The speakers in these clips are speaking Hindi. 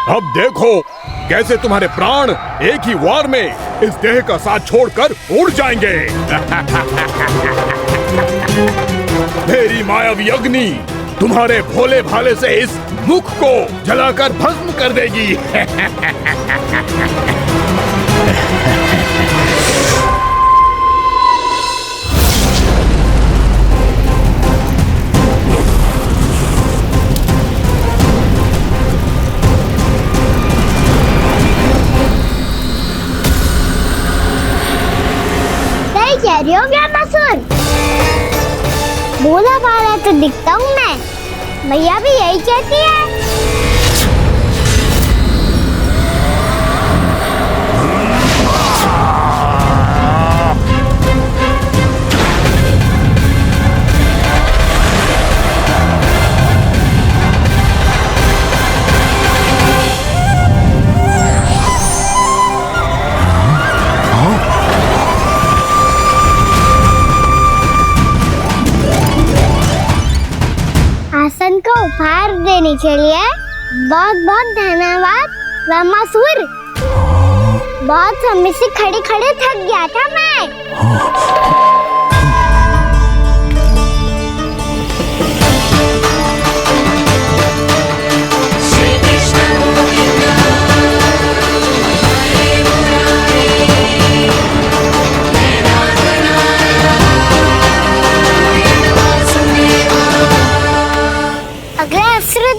अब देखो कैसे तुम्हारे प्राण एक ही वार में इस देह का साथ छोड़कर उड़ जाएंगे। मेरी मायावी अग्नि तुम्हारे भोले भाले से इस मुख को जलाकर भस्म कर देगी। कह रही हो व्यामासुर? भोला भाला तो दिखता हूँ मैं, मैया भी यही कहती है। आसन को उपहार देने के लिए बहुत बहुत धन्यवाद व्यामासुर। बहुत समय से खड़े खड़े थक गया था मैं।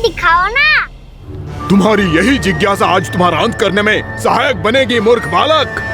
दिखाओ ना। तुम्हारी यही जिज्ञासा आज तुम्हारा अंत करने में सहायक बनेगी मूर्ख बालक।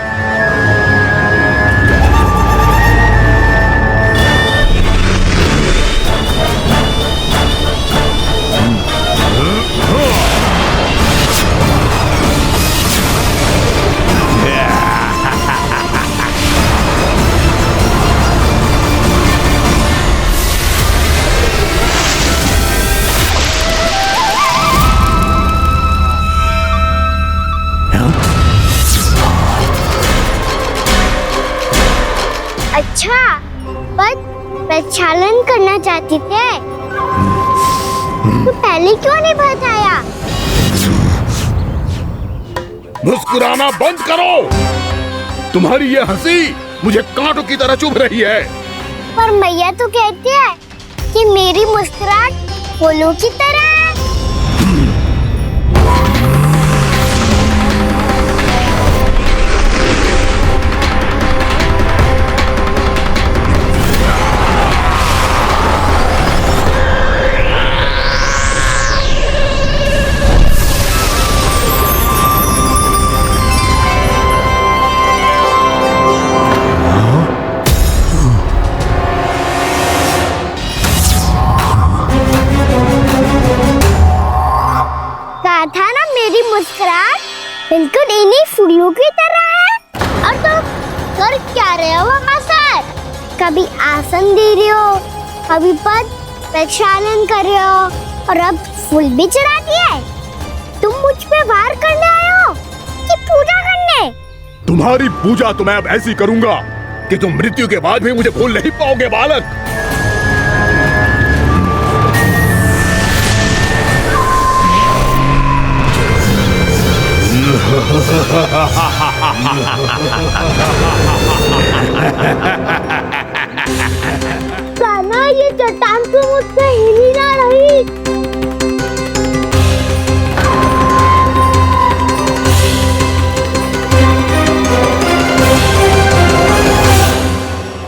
अच्छा, पर प्रक्षालन करना चाहती थे तो पहले क्यों नहीं बताया? मुस्कुराना बंद करो। तुम्हारी ये हंसी मुझे कांटों की तरह चुभ रही है। पर मैया तो कहती है कि मेरी मुस्कुराहट फूलों की तरह है। था ना मेरी मुस्कुराहट बिल्कुल इन्हीं फूलों की तरह है। और तो कर क्या रहे हो व्यामासुर? कभी आसन दे रहे हो, कभी पद प्रक्षालन कर रहे हो और अब फूल भी चढ़ा दिए। तुम मुझ पे वार करने आए हो कि पूजा करने? तुम्हारी पूजा तो मैं अब ऐसी करूंगा कि तुम मृत्यु के बाद भी मुझे भूल नहीं पाओगे बालक। कान्हा, ये चट्टान तो मुझसे हिल ही ना रही।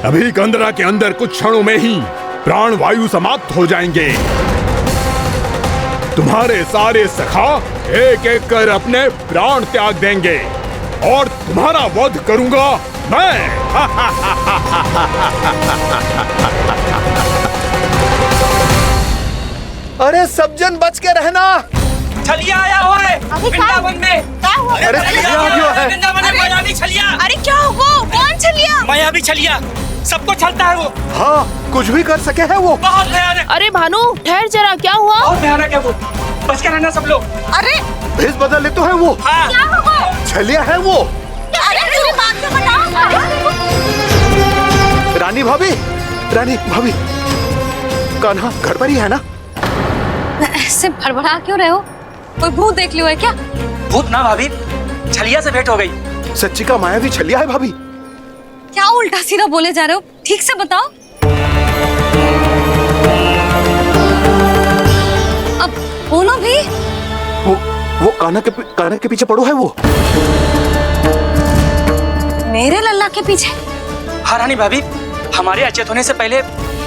अभी कंदरा के अंदर कुछ क्षणों में ही प्राण वायु समाप्त हो जाएंगे। तुम्हारे सारे सखा एक एक कर अपने प्राण त्याग देंगे और तुम्हारा वध करूंगा मैं। अरे सब जन बच के रहना। छलिया आया हुआ है वृंदावन में। अरे छलिया आ गया है। वृंदावन में मायावी छलिया। अरे क्या हुआ? कौन छलिया? मायावी छलिया, सबको छलता है वो। हाँ, कुछ भी कर सके है वो। बहुत भयानक। अरे भानु, ठहर जरा, क्या हुआ? बहुत भयानक है वो, बच के रहना सब लोग। अरे भेष बदल ले तो है वो। हाँ। क्या हुआ? छलिया है वो। अरे मेरी बात तो बताओ। रानी भाभी, रानी भाभी, कान्हा घर पर ही है ना? ऐसे भड़बड़ा क्यों रहे हो? कोई भूत देख लियो है क्या? भूत ना भाभी, छलिया से भेंट हो गई। सच्ची का मायावी छलिया है भाभी। क्या उल्टा सीधा बोले जा रहे हो? ठीक से बताओ। अब बोलो भी। वो काना के पीछे पड़ो है वो। मेरे लल्ला के पीछे? हाँ रानी भाभी, हमारे अचेत होने से पहले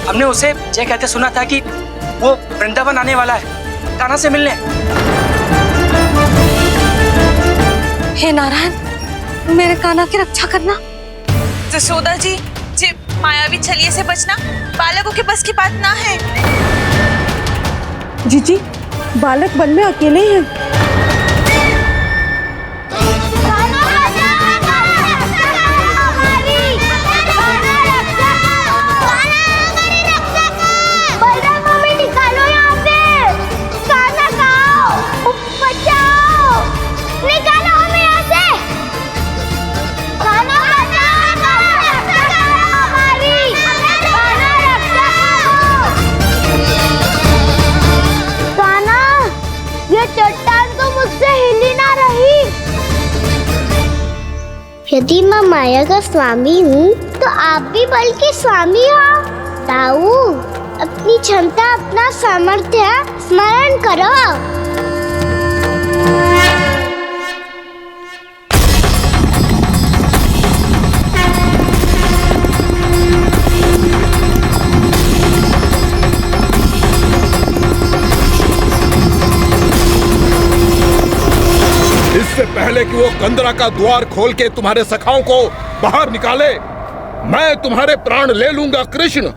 हमने उसे ये कहते सुना था कि वो वृंदावन आने वाला है कान्हा से मिलने। हे नारायण, मेरे कान्हा की रक्षा करना। जसोदा जी, मायावी छलिए से बचना बालकों के बस की बात ना है। जीजी, बालक वन में अकेले ही हैं। यदि मैं माया का स्वामी हूँ तो आप भी बल के स्वामी हो। ताऊ, अपनी क्षमता, अपना सामर्थ्य स्मरण करो। इससे पहले कि वो कंदरा का द्वार खोल के तुम्हारे सखाओं को बाहर निकाले, मैं तुम्हारे प्राण ले लूंगा कृष्ण।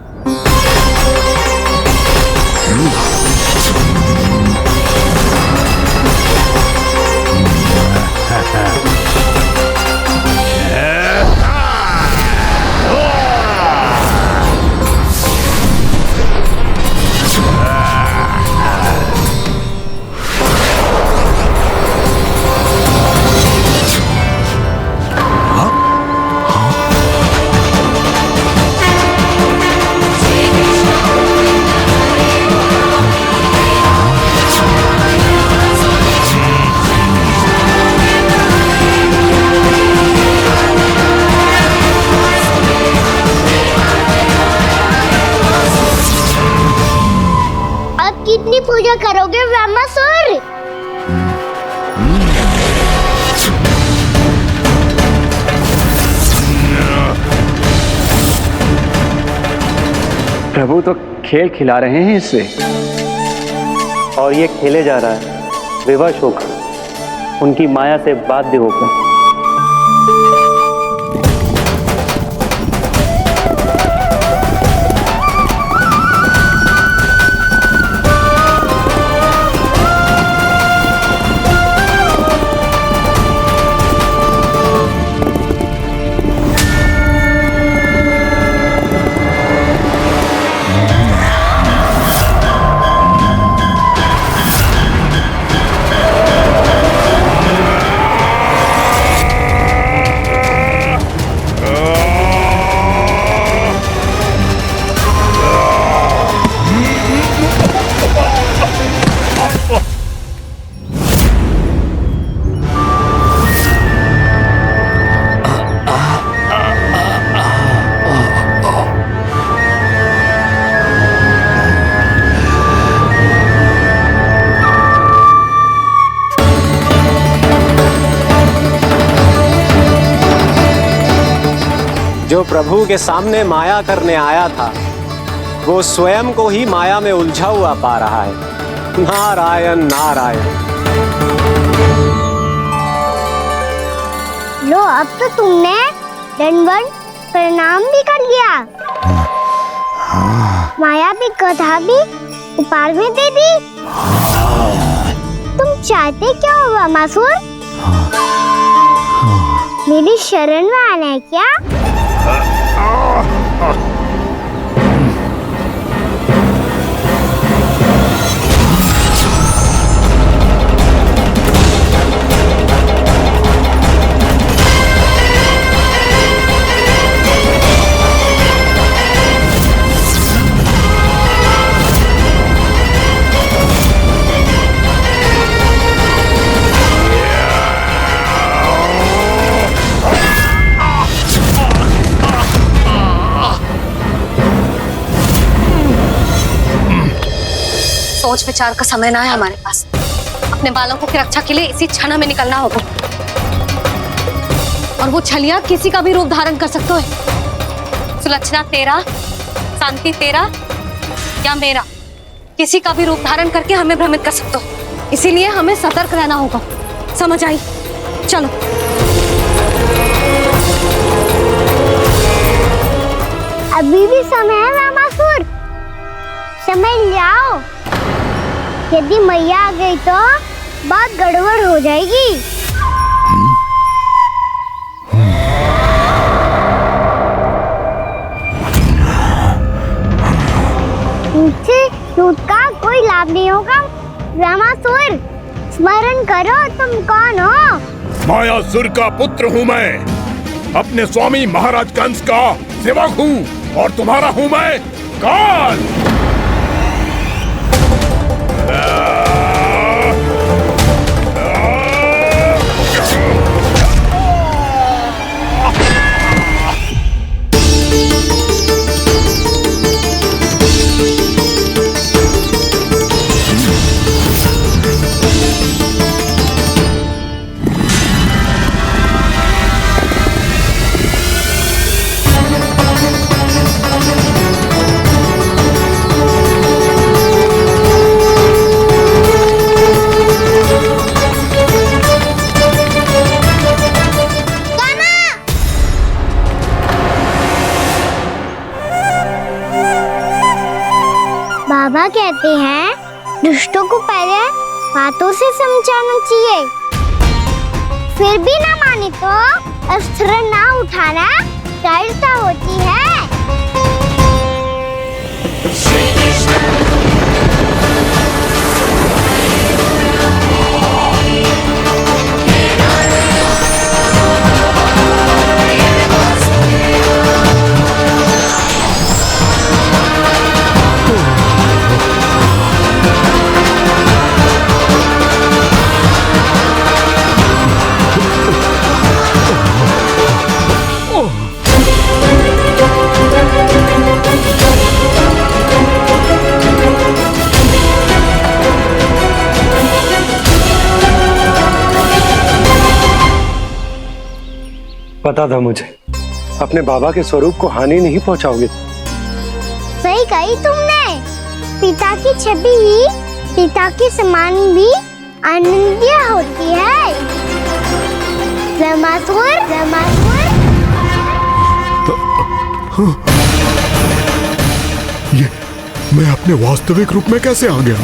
कितनी पूजा करोगे ब्रह्मासुर? प्रभु तो खेल खिला रहे हैं इससे, और ये खेले जा रहा है विवश होकर, उनकी माया से बाध्य होकर। जो प्रभु के सामने माया करने आया था, वो स्वयं को ही माया में उलझा हुआ पा रहा है। नारायण नारायण। लो, अब तो तुमने दंडवत प्रणाम भी कर लिया, माया भी कथा भी उपहार भी दे दी। तुम चाहते क्या हो ब्रह्मासुर? मेरी शरण में आना है क्या? सोच विचार का समय ना है हमारे पास। अपने बालकों की रक्षा के लिए इसी क्षण में निकलना होगा। और वो छलिया किसी का भी रूप धारण कर सकते है। सुलक्षणा तेरा, शांति तेरा या मेरा, किसी का भी रूप धारण करके हमें भ्रमित कर सकते हो। इसीलिए हमें सतर्क रहना होगा। समझ आई? चलो। अभी भी समय है रामासुर, समय लाओ। यदि मैया आ गई तो बात गड़बड़ हो जाएगी। मुझसे दूध का कोई लाभ नहीं होगा। रामासुर, स्मरण करो तुम कौन हो। मायासुर का पुत्र हूँ मैं, अपने स्वामी महाराज कंस का सेवक हूँ, और तुम्हारा हूँ मैं काल। बाबा कहते हैं दुष्टों को पहले बातों से समझाना चाहिए, फिर भी ना माने तो अस्त्र ना उठाना दृढ़ता होती है। पता था मुझे, अपने बाबा के स्वरूप को हानि नहीं पहुंचाओगे। सही कही तुमने। पिता की छवि ही पिता के समान भी आनंदीय होती है। रामासुर, रामासुर। ये मैं अपने वास्तविक रूप में कैसे आ गया?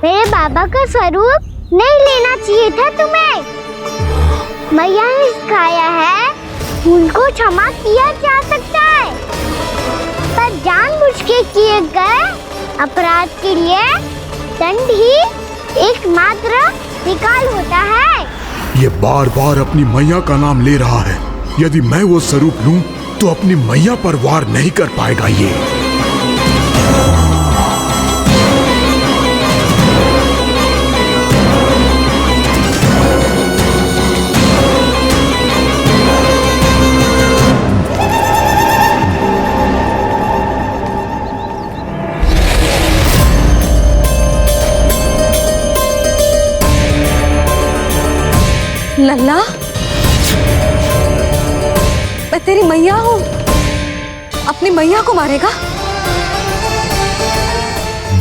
मेरे बाबा का स्वरूप नहीं लेना चाहिए था तुम्हें। मैया ने सिखाया है भूल को क्षमा किया जा सकता है, पर जानबूझ के किए गए अपराध के लिए दंड ही एकमात्र निकाल होता है। ये बार बार अपनी मैया का नाम ले रहा है। यदि मैं वो स्वरूप लूं तो अपनी मैया पर वार नहीं कर पाएगा ये। लल्ला, मैं तेरी मैया हूँ, अपनी मैया को मारेगा?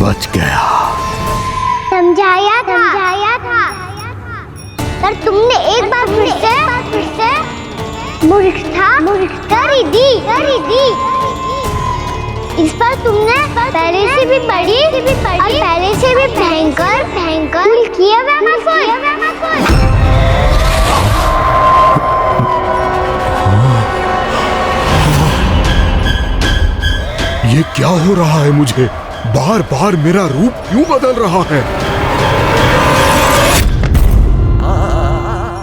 बच गया। समझाया था, पर तुमने एक बार फिर से मूर्खता कर ही दी। इस पर तुमने पहले से भी बड़ी और पहले से भी भयंकर भूल किया रामासुर। ये क्या हो रहा है मुझे? बार बार मेरा रूप क्यों बदल रहा है?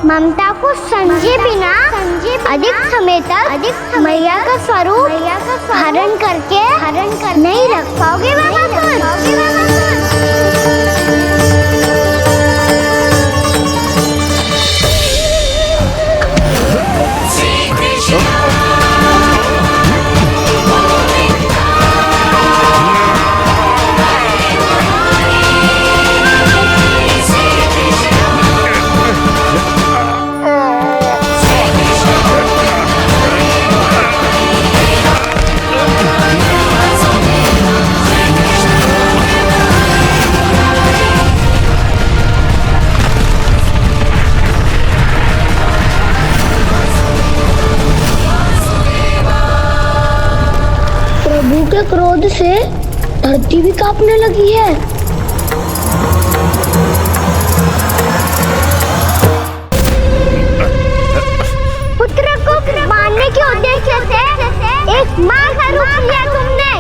ममता को समझे बिना अधिक समय तक मैया का स्वरूप हरण करके नहीं रख पाओगे रामासुर। के क्रोध से धरती भी कांपने लगी है। पुत्र को मारने के उद्देश्य से एक माँ का रूप लिया तुमने।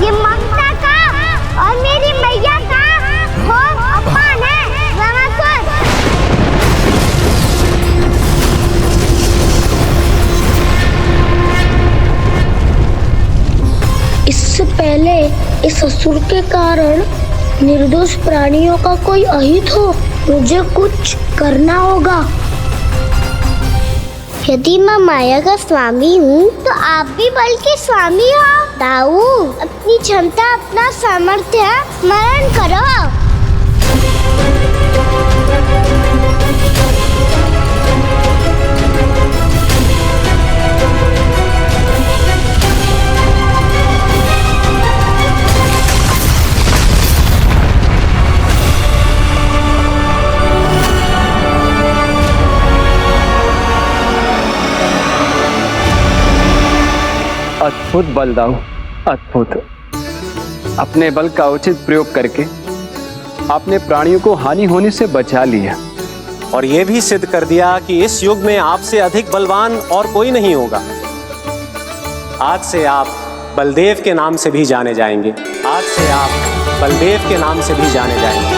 ये ममता का और मेरी मैया का घोर अपमान है रणासुर। इससे पहले इस असुर के कारण निर्दोष प्राणियों का कोई अहित हो, मुझे कुछ करना होगा। यदि मैं माया का स्वामी हूँ तो आप भी बल के स्वामी हो। दाऊ, अपनी क्षमता अपना सामर्थ्य स्मरण करो। अद्भुत बल दाऊ, अद्भुत। अपने बल का उचित प्रयोग करके आपने प्राणियों को हानि होने से बचा लिया और ये भी सिद्ध कर दिया कि इस युग में आपसे अधिक बलवान और कोई नहीं होगा। आज से आप बलदेव के नाम से भी जाने जाएंगे। आज से आप बलदेव के नाम से भी जाने जाएंगे।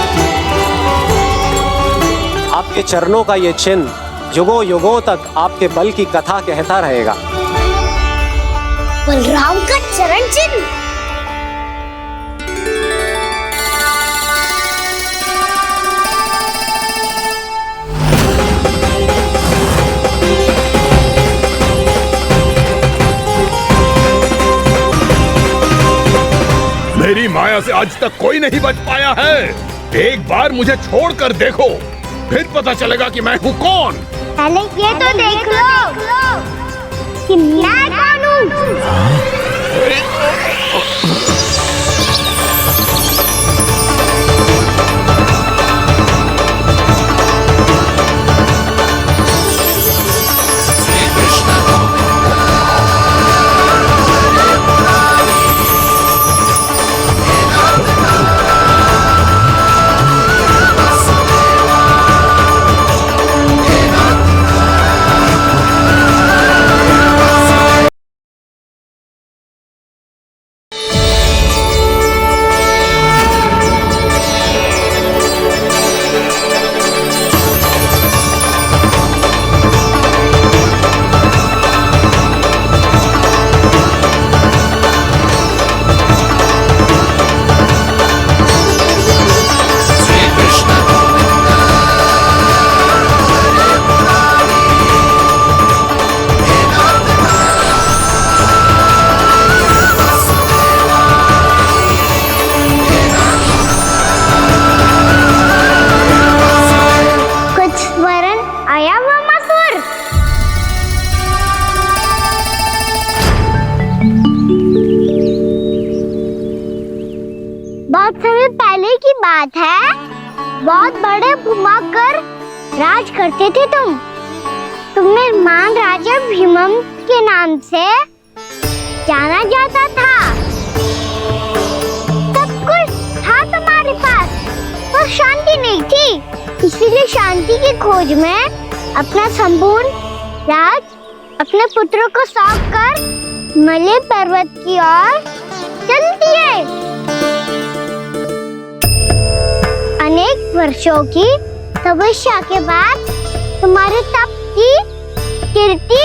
आपके चरणों का ये चिन्ह युगों युगों तक आपके बल की कथा कहता रहेगा। बलराम का चरण चिन्ह। मेरी माया से आज तक कोई नहीं बच पाया है। एक बार मुझे छोड़कर देखो, फिर पता चलेगा कि मैं हूँ कौन। पहले ये तो देख लो कि मैं कौन हूँ। बहुत समय पहले की बात है। बहुत बड़े भूमाकर राज करते थे तुम्हें महान राजा भीमम के नाम से जाना जाता था। सब कुछ था तुम्हारे पास, पर शांति नहीं थी। इसीलिए शांति की खोज में अपना संपूर्ण राज अपने पुत्रों को सौंप कर मलय पर्वत की ओर चल दिए। अनेक वर्षों की तपस्या के बाद तुम्हारे तप की कीर्ति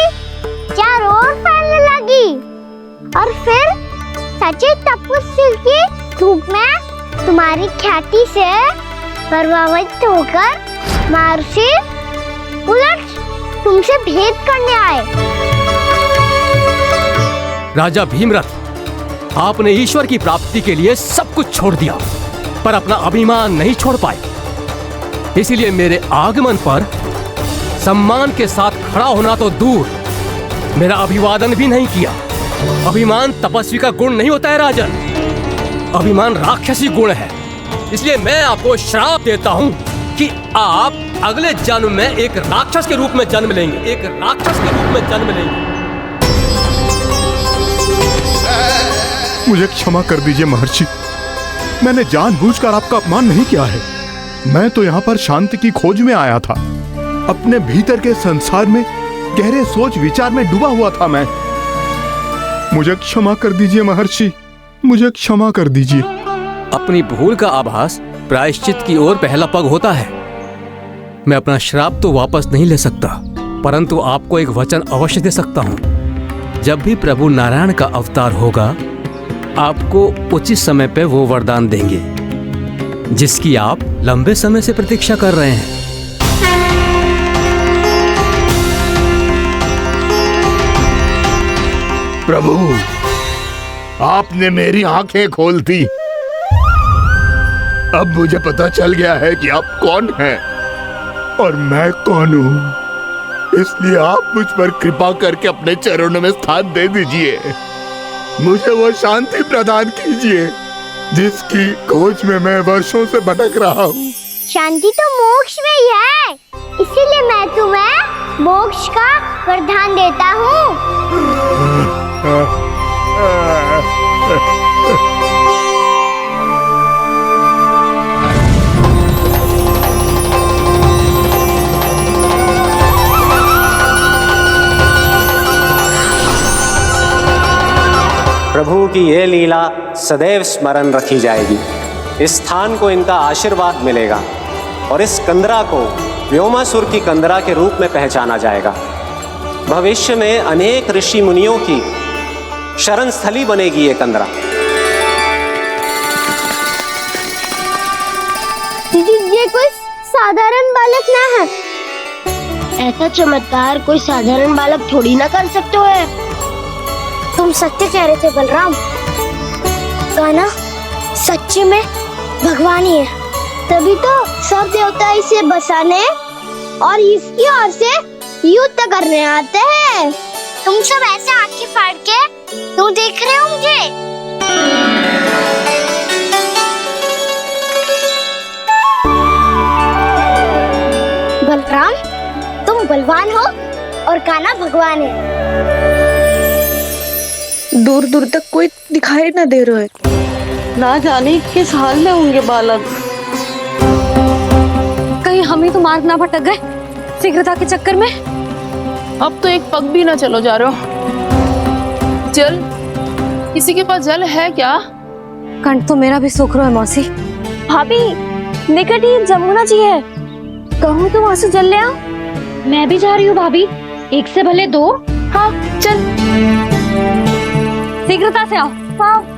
चारों ओर फैलने लगी और फिर सच्चे तपस्वी की धूप में तुम्हारी ख्याति से प्रभावित होकर महर्षि उलट तुमसे भेद करने आए। राजा भीमरथ, आपने ईश्वर की प्राप्ति के लिए सब कुछ छोड़ दिया, पर अपना अभिमान नहीं छोड़ पाए। इसीलिए मेरे आगमन पर सम्मान के साथ खड़ा होना तो दूर, मेरा अभिवादन भी नहीं किया। अभिमान तपस्वी का गुण नहीं होता है राजन, अभिमान राक्षसी गुण है। इसलिए मैं आपको श्राप देता हूँ कि आप अगले जन्म में एक राक्षस के रूप में जन्म लेंगे, एक राक्षस के रूप में जन्म लेंगे। मुझे क्षमा कर दीजिए महर्षि। मैंने जानबूझकर आपका अपमान नहीं किया है। मैं तो यहाँ पर शांति की खोज में आया था। अपने भीतर के संसार में गहरे सोच विचार में डूबा हुआ था मैं। मुझे क्षमा कर दीजिए महर्षि, मुझे क्षमा कर दीजिए। अपनी भूल का आभास प्रायश्चित की ओर पहला पग होता है। मैं अपना श्राप तो वापस नहीं ले सकता, परंतु आपको एक वचन अवश्य दे सकता हूँ। जब भी प्रभु नारायण का अवतार होगा, आपको उचित समय पे वो वरदान देंगे जिसकी आप लंबे समय से प्रतीक्षा कर रहे हैं। प्रभु, आपने मेरी आंखें खोल दी। अब मुझे पता चल गया है कि आप कौन हैं और मैं कौन हूँ। इसलिए आप मुझ पर कृपा करके अपने चरणों में स्थान दे दीजिए। मुझे वो शांति प्रदान कीजिए जिसकी खोज में मैं वर्षों से भटक रहा हूँ। शांति तो मोक्ष में ही है, इसीलिए मैं तुम्हें मोक्ष का वरदान देता हूँ। प्रभु की ये लीला सदैव स्मरण रखी जाएगी। इस स्थान को इनका आशीर्वाद मिलेगा और इस कंदरा को व्योमासुर की कंदरा के रूप में पहचाना जाएगा। भविष्य में अनेक ऋषि मुनियों की शरण स्थली बनेगी ये कंदरा। ये कोई साधारण बालक ना है। ऐसा चमत्कार कोई साधारण बालक थोड़ी ना कर सकते है। तुम सत्य कह रहे थे बलराम। कान्हा सच्ची में भगवान ही है, तभी तो सब देवता इसे बसाने और इसकी ओर से युद्ध करने आते हैं। तुम सब ऐसे आंखें फाड़ के क्यों देख रहे होंगे? बलराम, तुम बलवान हो और कान्हा भगवान है। दूर दूर तक कोई दिखाई ना दे रहा है। ना जाने किस हाल में होंगे बालक। कहीं हम ही तो मार्ग ना भटक गए शीघ्रता के चक्कर में। अब तो एक पग भी ना चलो जा रहे हो। जल, किसी के पास जल है क्या? कंठ तो मेरा भी सूख रहा है मौसी। भाभी, निकट ही जमुना जी है, कहूँ तो वहाँ से जल ले आओ। मैं भी जा रही हूँ भाभी, एक से भले दो। हाँ चल, शीघ्रता से आओ। हाँ।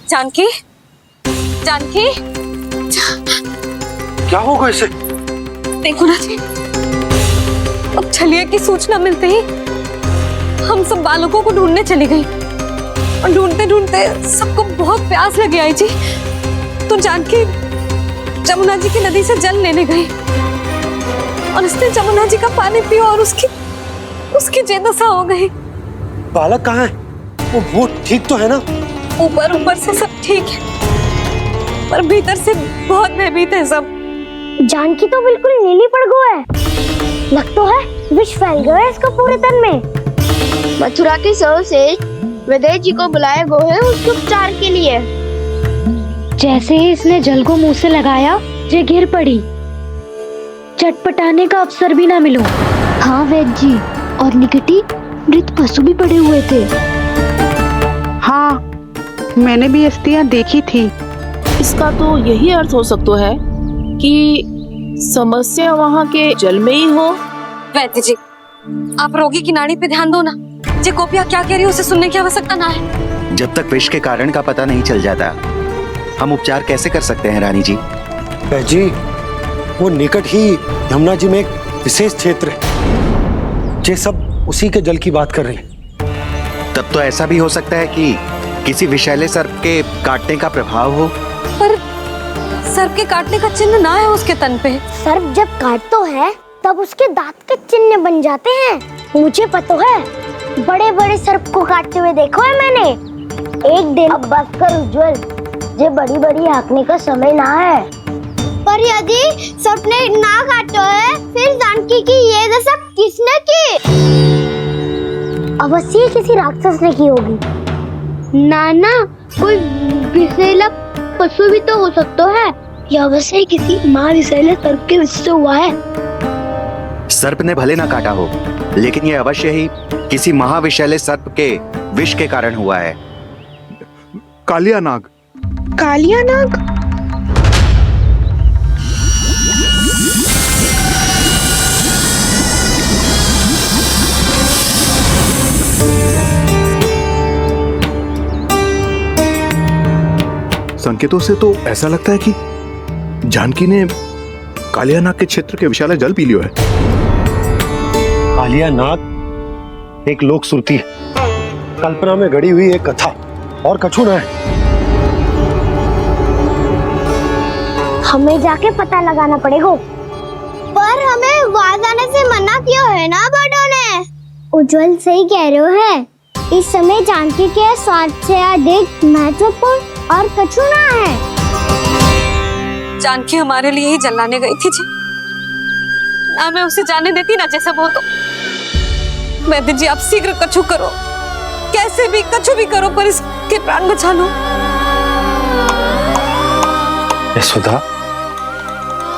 जानकी, जानकी, क्या होगा इसे? देखो ना जी, अब छलिया की सूचना मिलते ही हम सब बालकों को ढूंढने चली गई और ढूंढते ढूंढते सबको बहुत प्यास लगी आई जी। तो जानकी जमुना जी की नदी से जल लेने गई और उसने जमुना जी का पानी पिया और उसकी जेदशा हो गई। बालक कहाँ है? वो ठीक तो है ना? ऊपर से सब ठीक है, पर भीतर से बहुत भयभीत है सब। जानकी तो बिल्कुल नीली पड़ गई है। लग तो है विष फैल गया है इसको पूरे तन में। मथुरा के सर्वश्रेष्ठ विदेह जी को बुलाया गया है उसके उपचार के लिए। जैसे ही इसने जल को मुंह से लगाया, ये गिर पड़ी चटपटाने का अवसर भी ना मिलूं। हाँ वैद्य जी, और निकटी मृत पशु भी पड़े हुए थे। हाँ, मैंने भी अस्थियां देखी थी। इसका तो यही अर्थ हो सकता है कि समस्या वहाँ के जल में ही हो। वैद्य जी, आप रोगी की नाड़ी पे ध्यान दो ना। जे गोपिया क्या कह रही है उसे सुनने की आवश्यकता ना है। जब तक विष के कारण का पता नहीं चल जाता, हम उपचार कैसे कर सकते हैं रानी जी? जी, वो निकट ही यमुना जी में एक विशेष क्षेत्र है, जे सब उसी के जल की बात कर रहे हैं। तब तो ऐसा भी हो सकता है कि किसी विषैले सर्प के काटने का प्रभाव हो। पर सर्प के काटने का चिन्ह ना है उसके तन पे। सर्प जब काटता है तब उसके दांत के चिन्ह बन जाते हैं। मुझे पता है, बड़े बड़े सर्प को काटते हुए देखो है मैंने। एक दिन अब बस कर उज्जवल, ये बड़ी बड़ी हाँकने का समय ना है। पर यदि सर्प ने ना काटा है, फिर जानकी की ये दशा किसने की? अवश्य किसी राक्षस ने की होगी। ना, कोई विषैला पशु भी तो हो सकता है। यह अवश्य किसी महाविषैले सर्प के विष से हुआ है। सर्प ने भले ना काटा हो, लेकिन यह अवश्य ही किसी महाविषैले सर्प के विष के कारण हुआ है। कालिया नाग। कालिया नाग? संकेतों से तो ऐसा लगता है कि जानकी ने कालिया नाग के क्षेत्र के विशाल जल पी लियो है। कालिया नाग एक लोक श्रुति है, कल्पना में गढ़ी हुई एक कथा, और कछु ना है। हमें जाके पता लगाना पड़ेगा। पर हमें वहां जाने से मना क्यों है ना बड़ों ने? उज्जवल सही कह रहे हो है। इस समय जानकी के स्वास्थ्य से अधिक महत्वपूर्ण और कछु ना है। जानकी हमारे लिए ही जलाने गई थी जी। ना मैं उसे जाने देती ना जैसा वो तो। वैद्य जी, आप शीघ्र कछु करो, कैसे भी कछु भी करो, पर इसके प्राण बचा लो। यशोदा,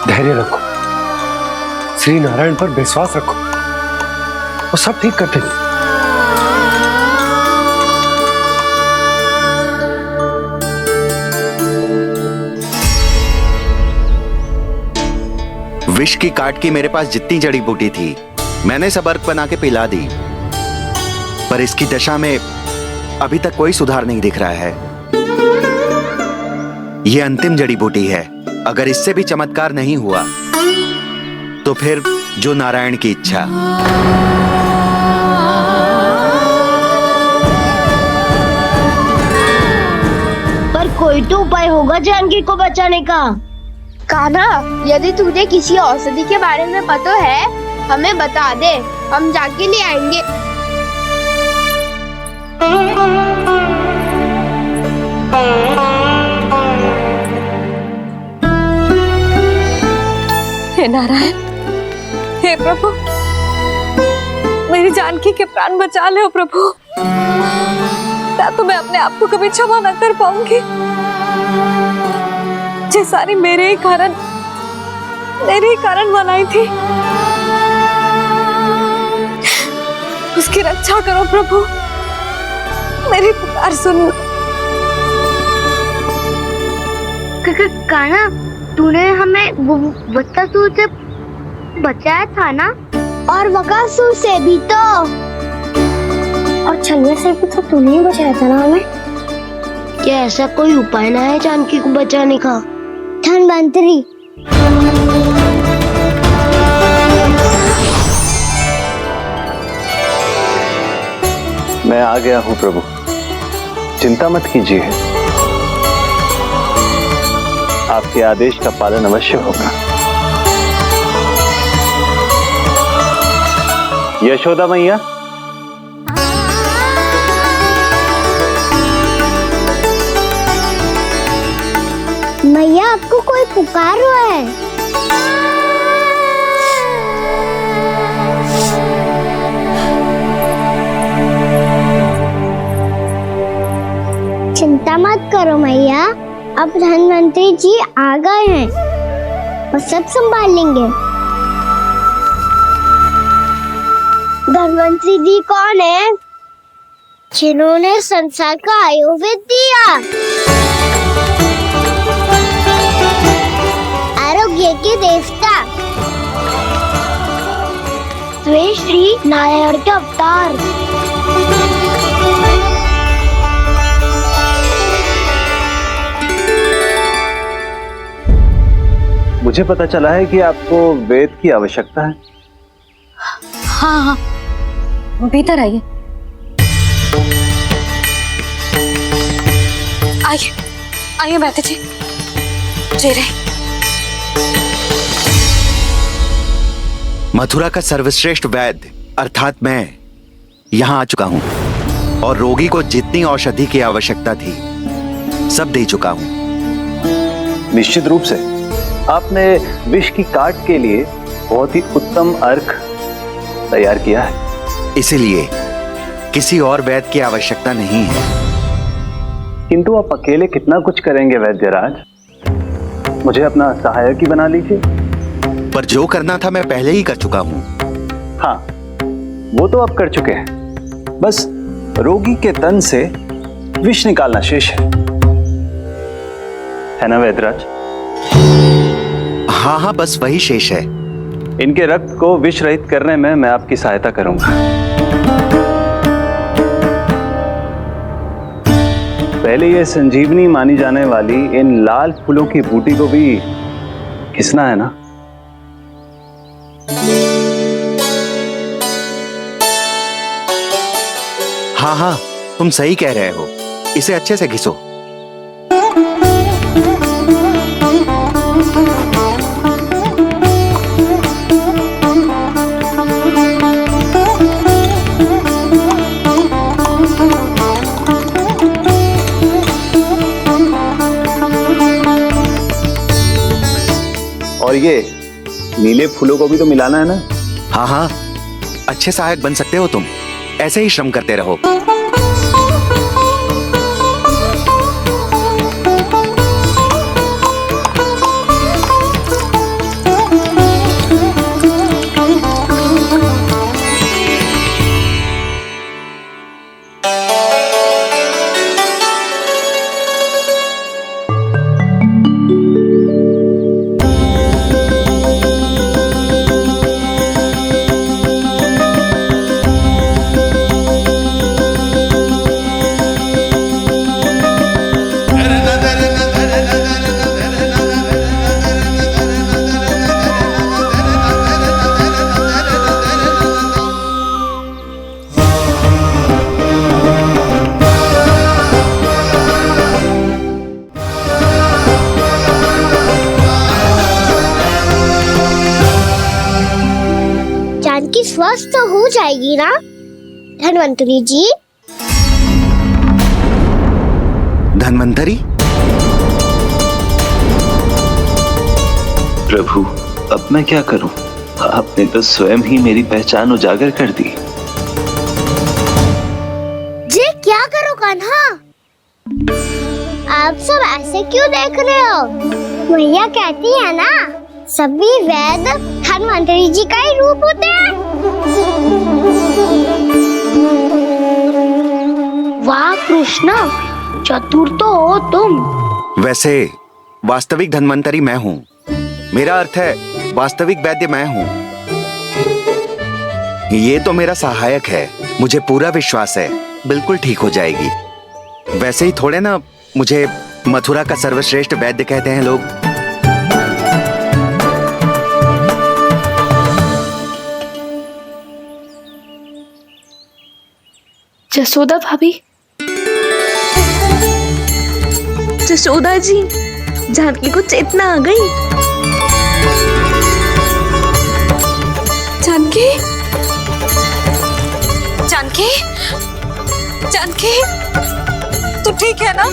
धैर्य रखो, श्री नारायण पर विश्वास रखो, वो सब ठीक कर देंगे। विष की काट की मेरे पास जितनी जड़ी बूटी थी, मैंने सब अर्क बना के पिला दी, पर इसकी दशा में अभी तक कोई सुधार नहीं दिख रहा है। यह अंतिम जड़ी बूटी है। अगर इससे भी चमत्कार नहीं हुआ, तो फिर जो नारायण की इच्छा। पर कोई तो उपाय होगा जानकी को बचाने का। कान्हा, यदि तुझे किसी औषधि के बारे में पता है, हमें बता दे, हम जाके ले आएंगे। हे नारायण, हे प्रभु, मेरी जानकी के प्राण बचा ले प्रभु। क्या तो मैं अपने आप को कभी क्षमा न कर पाऊंगी। ये सारी मेरे ही कारण बनाई थी। उसकी रक्षा करो प्रभु, मेरी पुकार सुनो। कान्हा, तूने हमें बकासुर से बचाया था ना? और बकासुर से भी तो, और छलना से भी तो तूने ही बचाया था ना हमें। क्या ऐसा कोई उपाय ना है जानकी को बचाने का? धन्वंतरी, मैं आ गया हूं प्रभु, चिंता मत कीजिए, आपके आदेश का पालन अवश्य होगा। यशोदा मैया, मैया आपको कोई पुकार रहा है। चिंता मत करो मैया, अब धन्वंतरी जी आ गए हैं और सब संभाल लेंगे। धन्वंतरी जी कौन है? जिन्होंने संसार का आयुर्वेद दिया, आरोग्य के देवता, वे श्री नारायण के अवतार। मुझे पता चला है कि आपको वेद की आवश्यकता है। हाँ हाँ, भीतर आइए। आइए आइए बैठे जी। जी रहे। मथुरा का सर्वश्रेष्ठ वैद्य अर्थात मैं यहाँ आ चुका हूँ और रोगी को जितनी औषधि की आवश्यकता थी सब दे चुका हूँ। निश्चित रूप से आपने विष की काट के लिए बहुत ही उत्तम अर्क तैयार किया है, इसीलिए किसी और वैद्य की आवश्यकता नहीं है। किंतु आप अकेले कितना कुछ करेंगे वैद्यराज? मुझे अपना सहायक ही बना लीजिए। पर जो करना था मैं पहले ही कर चुका हूँ। हाँ, वो तो आप कर चुके हैं, बस रोगी के तन से विष निकालना शेष है ना वैद्यराज? हाँ हाँ, बस वही शेष है। इनके रक्त को विष रहित करने में मैं आपकी सहायता करूंगा। पहले ये संजीवनी मानी जाने वाली इन लाल फूलों की बूटी को भी घिसना है ना? हाँ हाँ, तुम सही कह रहे हो, इसे अच्छे से घिसो। और ये नीले फूलों को भी तो मिलाना है ना? हाँ हाँ, अच्छे सहायक बन सकते हो तुम, ऐसे ही श्रम करते रहो। जानकी स्वस्थ हो जाएगी ना धन्वंतरी जी? धन्वंतरी? प्रभु, अब मैं क्या करूं? आपने तो स्वयं ही मेरी पहचान उजागर कर दी। जी क्या करो कान्हा? आप सब ऐसे क्यों देख रहे हो? मैया कहती है ना, सभी वैद धन्वंतरी जी का ही रूप होते हैं। वाह कृष्णा, चतुर तो हो तुम। वैसे वास्तविक धन्वंतरी मैं हूँ, मेरा अर्थ है वास्तविक वैद्य मैं हूँ। ये तो मेरा सहायक है, मुझे पूरा विश्वास है बिल्कुल ठीक हो जाएगी। वैसे ही थोड़े ना मुझे मथुरा का सर्वश्रेष्ठ वैद्य कहते हैं लोग। जसोदा भाभी, जसोदा जी, जानकी को चेतना आ गई। जानकी, जानकी, जानकी, तू ठीक है ना?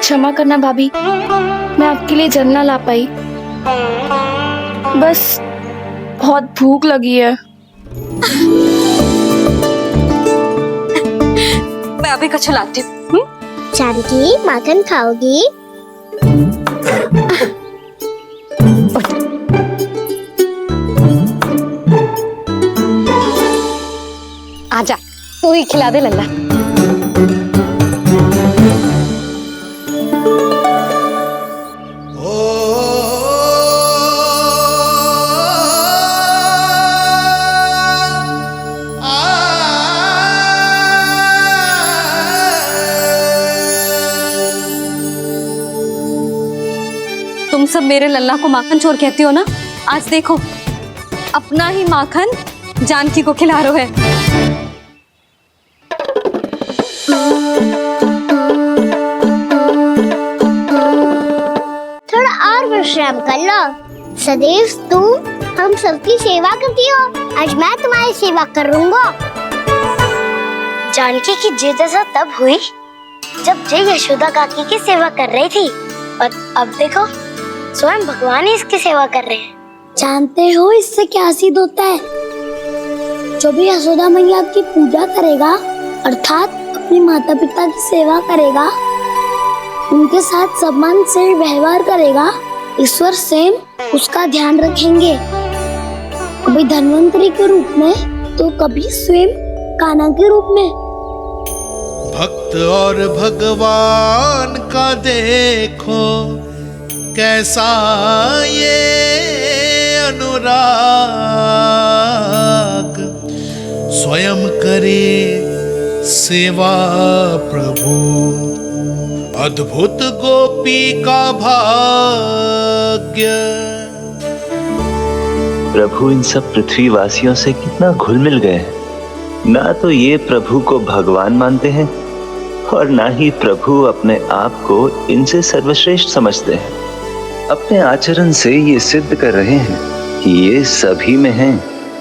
क्षमा करना भाभी, मैं आपके लिए जल ना ला पाई। बस बहुत भूख लगी है। मैं अभी कुछ लाती हूँ। जानकी माखन खाओगी? ही खिला दे लल्ला। तुम सब मेरे लल्ला को माखन चोर कहती हो ना, आज देखो अपना ही माखन जानकी को खिला रहे है। थोड़ा और विश्राम कर लो। सदैव तुम हम सबकी सेवा करती हो, आज मैं तुम्हारी सेवा करूंगा। जानकी की जिज्ञासा तब हुई जब जय यशोदा काकी की सेवा कर रही थी, और अब देखो स्वयं भगवान ही इसकी सेवा कर रहे हैं। जानते हो इससे क्या सिद्ध होता है? जो भी यशोदा मैया की पूजा करेगा, अर्थात अपने माता पिता की सेवा करेगा, उनके साथ सम्मान से व्यवहार करेगा, ईश्वर स्वयं उसका ध्यान रखेंगे। कभी धन्वंतरी के रूप में तो कभी स्वयं कान्हा के रूप में। भक्त और भगवान का देखो कैसा ये अनुराग, स्वयं करे सेवा प्रभु, अद्भुत गोपी का भाग्य। प्रभु इन सब पृथ्वीवासियों से कितना घुल मिल गए। ना तो ये प्रभु को भगवान मानते हैं और ना ही प्रभु अपने आप को इनसे सर्वश्रेष्ठ समझते हैं। अपने आचरण से ये सिद्ध कर रहे हैं कि ये सभी में हैं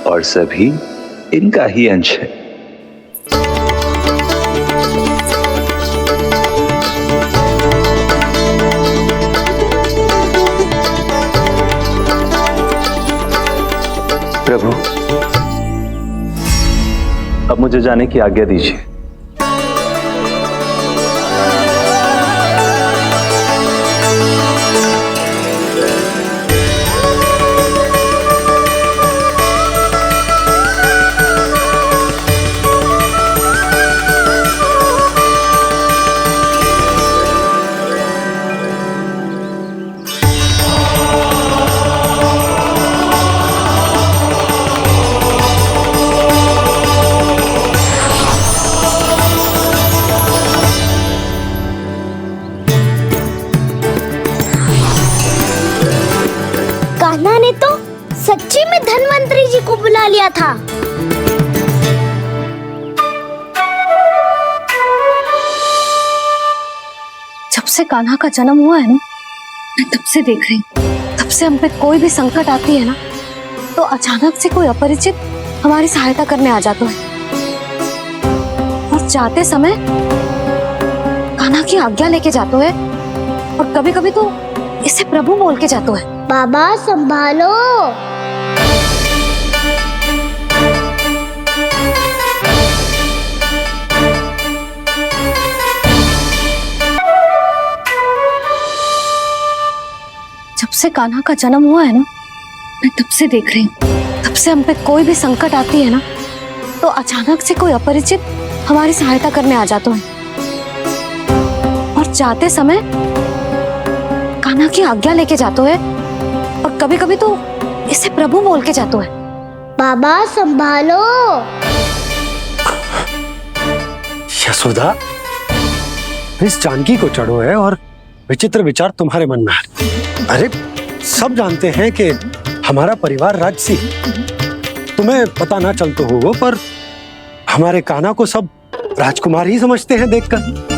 और सभी इनका ही अंश है। प्रभु, अब मुझे जाने की आज्ञा दीजिए। कान्हा ने तो सच्ची में धन्वंतरी जी को बुला लिया था। जब से कान्हा का जन्म हुआ है ना, मैं तब से देख रही हूँ, तब से हम पे कोई भी संकट आती है ना, तो अचानक से कोई अपरिचित हमारी सहायता करने आ जाता है, और जाते समय कान्हा की आज्ञा लेके जाते है, और कभी कभी तो इसे प्रभु बोल के जाते है। बाबा संभालो। जब से कान्हा का जन्म हुआ है ना, मैं तब से देख रही हूँ, तब से हम पे कोई भी संकट आती है ना, तो अचानक से कोई अपरिचित हमारी सहायता करने आ जाता है, और जाते समय कान्हा की आज्ञा लेके जाते है, और कभी कभी तो इसे प्रभु बोल के जाते है। बाबा संभालो। यशोदा, इस जानकी को चढ़ो है और विचित्र विचार तुम्हारे मन में है। अरे सब जानते हैं कि हमारा परिवार राजसी, तुम्हें पता ना चलता हो वो, पर हमारे कान्हा को सब राजकुमार ही समझते हैं देखकर,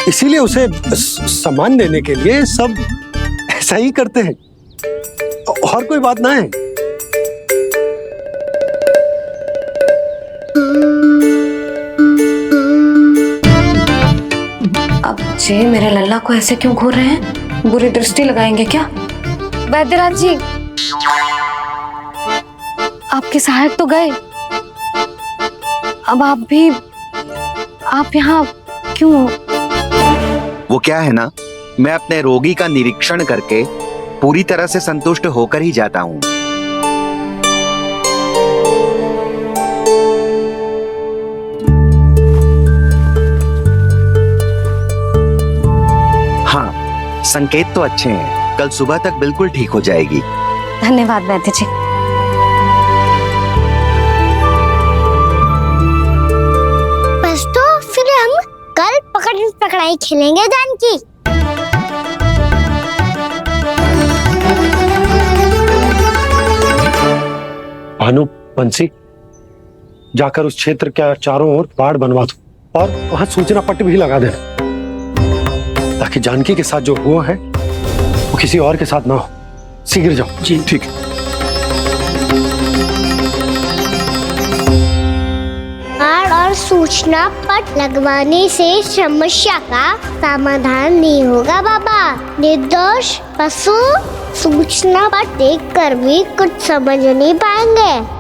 इसीलिए उसे सम्मान देने के लिए सब ऐसा ही करते हैं, और कोई बात ना है। अब जे मेरे लल्ला को ऐसे क्यों घूर रहे हैं? बुरी दृष्टि लगाएंगे क्या? वैद्यराज जी, आपके सहायक तो गए, अब आप यहाँ क्यों? वो क्या है ना, मैं अपने रोगी का निरीक्षण करके पूरी तरह से संतुष्ट होकर ही जाता हूँ। संकेत तो अच्छे हैं, कल सुबह तक बिल्कुल ठीक हो जाएगी। धन्यवाद वैद्य जी। बस तो फिर हम कल पकड़न पकड़ाई खेलेंगे जानकी। भानु, बंसी, जाकर उस क्षेत्र के चारों ओर बाढ़ बनवा दो और वहां सूचना पट्ट भी लगा देना, ताकि जानकी के साथ जो हुआ है वो किसी और के साथ ना हो। शीघ्र जाओ। जी ठीक है। बाढ़ और सूचना पट लगवाने से समस्या का समाधान नहीं होगा बाबा। निर्दोष पशु सूचना पट देखकर भी कुछ समझ नहीं पाएंगे।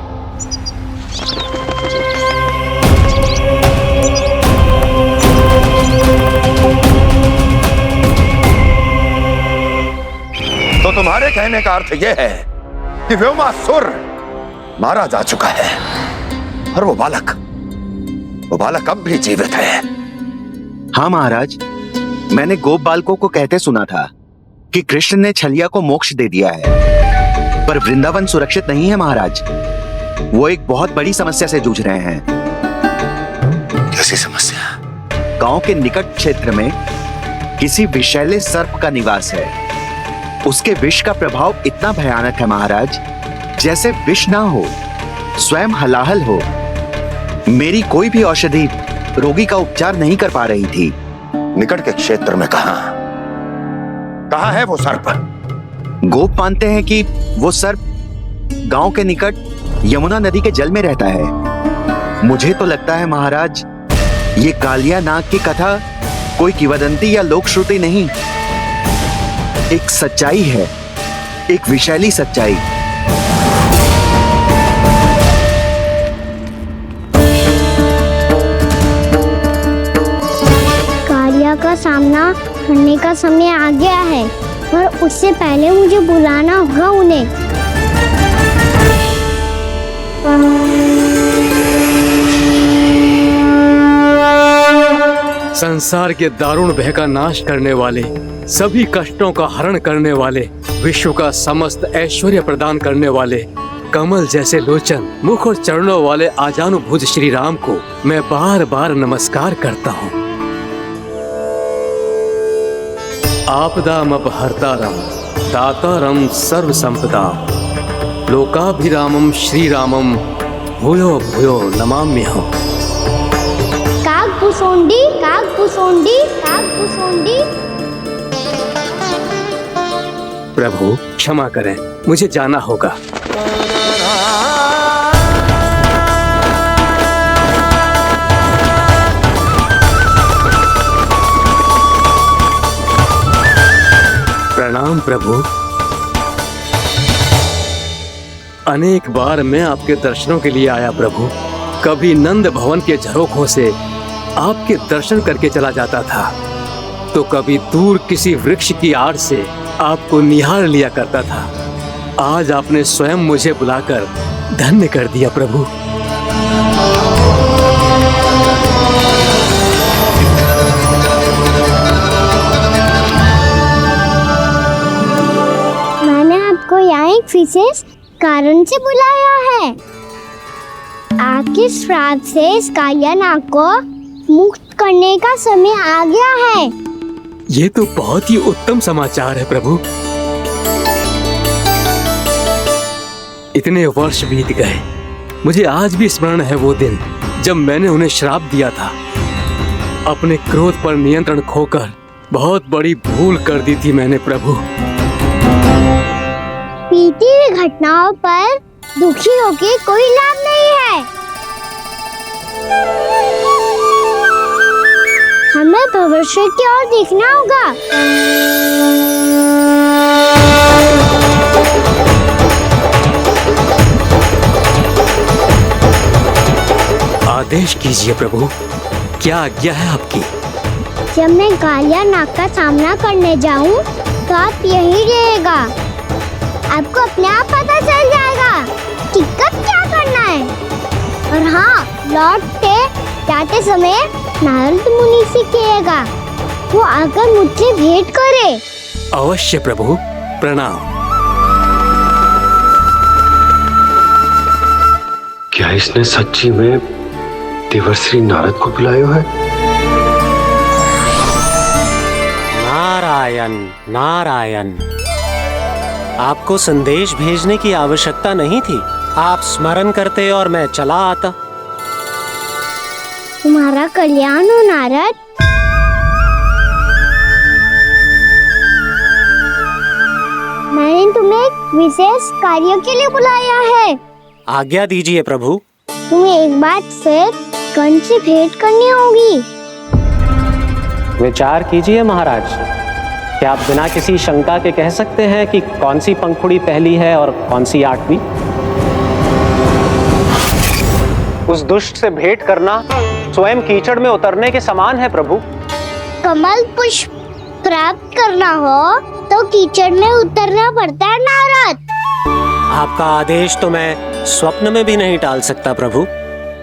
तो तुम्हारे कहने का अर्थ यह है कि व्योमासुर मारा जा चुका है और वो बालक अब भी जीवित है। हाँ महाराज, मैंने गोप बालकों को कहते सुना था कि कृष्ण ने छलिया को मोक्ष दे दिया है, पर वृंदावन सुरक्षित नहीं है महाराज। वो एक बहुत बड़ी समस्या से जूझ रहे हैं। कैसी समस्या? गांव के निकट क्षेत्र में किसी विषैले सर्प का निवास है। उसके विष का प्रभाव इतना भयानक है महाराज, जैसे विष ना हो, स्वयं हलाहल हो। मेरी कोई भी औषधि रोगी का उपचार नहीं कर पा रही थी। निकट के क्षेत्र में कहां है वो सर्प? गोप मानते हैं कि वो सर्प गांव के निकट यमुना नदी के जल में रहता है। मुझे तो लगता है महाराज, ये कालिया नाग की कथा कोई किंवदंती या लोक श्रुति नहीं, एक सच्चाई है, एक विशैली सच्चाई। कालिया का सामना करने का समय आ गया है, पर उससे पहले मुझे बुलाना होगा उन्हें। संसार के दारुण भय का नाश करने वाले, सभी कष्टों का हरण करने वाले, विश्व का समस्त ऐश्वर्य प्रदान करने वाले, कमल जैसे लोचन, मुख और चरणों वाले आजानुभुज श्री राम को मैं बार बार नमस्कार करता हूँ। आपदामपहर्तारं दातारं सर्व संपदा लोकाभिरामं श्री रामं भूयो भूयो नमाम्यहम्। कागभूसोंडी कागभूसोंडी कागभूसोंडी। प्रभु क्षमा करें, मुझे जाना होगा। प्रणाम प्रभु। अनेक बार मैं आपके दर्शनों के लिए आया प्रभु। कभी नंद भवन के झरोखों से आपके दर्शन करके चला जाता था, तो कभी दूर किसी वृक्ष की आड़ से आपको निहार लिया करता था। आज आपने स्वयं मुझे बुलाकर धन्य कर दिया प्रभु। मैंने आपको यहाँ एक विशेष कारण से बुलाया है। आपके श्राप से इस कालिया नाग को मुक्त करने का समय आ गया है। ये तो बहुत ही उत्तम समाचार है प्रभु। इतने वर्ष बीत गए, मुझे आज भी स्मरण है वो दिन जब मैंने उन्हें श्राप दिया था। अपने क्रोध पर नियंत्रण खोकर बहुत बड़ी भूल कर दी थी मैंने प्रभु। बीती हुई घटनाओं पर दुखी होके कोई लाभ नहीं है। हमें भविष्य की ओर देखना होगा। आदेश कीजिए प्रभु, क्या आज्ञा है आपकी? जब मैं कालिया नाग का सामना करने जाऊं, तो आप यही रहेगा। आपको अपने आप पता चल जाएगा कि कब क्या करना है। और हाँ, लौटते जाते समय नारद मुनि से कहिएगा वो आकर मुझसे भेंट करे। अवश्य प्रभु, प्रणाम। क्या इसने सच्ची में देवर्षि नारद को बुलाया है? नारायण नारायण, आपको संदेश भेजने की आवश्यकता नहीं थी। आप स्मरण करते और मैं चला आता। तुम्हारा कल्याण हो नारद। मैंने तुम्हें एक विशेष कार्य के लिए बुलाया है। आज्ञा दीजिए प्रभु। तुम्हें एक बार फिर कंस से भेंट करनी होगी। विचार कीजिए महाराज, क्या आप बिना किसी शंका के कह सकते हैं कि कौन सी पंखुड़ी पहली है और कौन सी 8वीं? उस दुष्ट से भेंट करना स्वयं कीचड़ में उतरने के समान है प्रभु। कमल पुष्प प्राप्त करना हो तो कीचड़ में उतरना पड़ता है नारद। आपका आदेश तो मैं स्वप्न में भी नहीं टाल सकता प्रभु।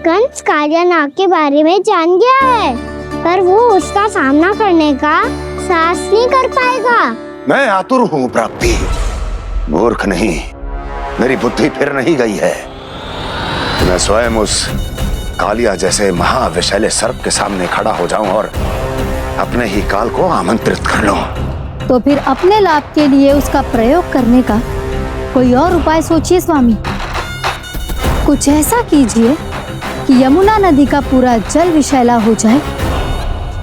कंस कालियानाग के बारे में जान गया है, पर वो उसका सामना करने का साहस नहीं कर पाएगा। मैं आतुर हूँ प्राप्ति, मूर्ख नहीं। मेरी बुद्धि फिर नहीं गई है। मैं स्वयं उस कालिया जैसे महाविषैले सर्प के सामने खड़ा हो जाऊं और अपने ही काल को आमंत्रित कर लूं। तो फिर अपने लाभ के लिए उसका प्रयोग करने का कोई और उपाय सोचिए स्वामी। कुछ ऐसा कीजिए कि यमुना नदी का पूरा जल विषैला हो जाए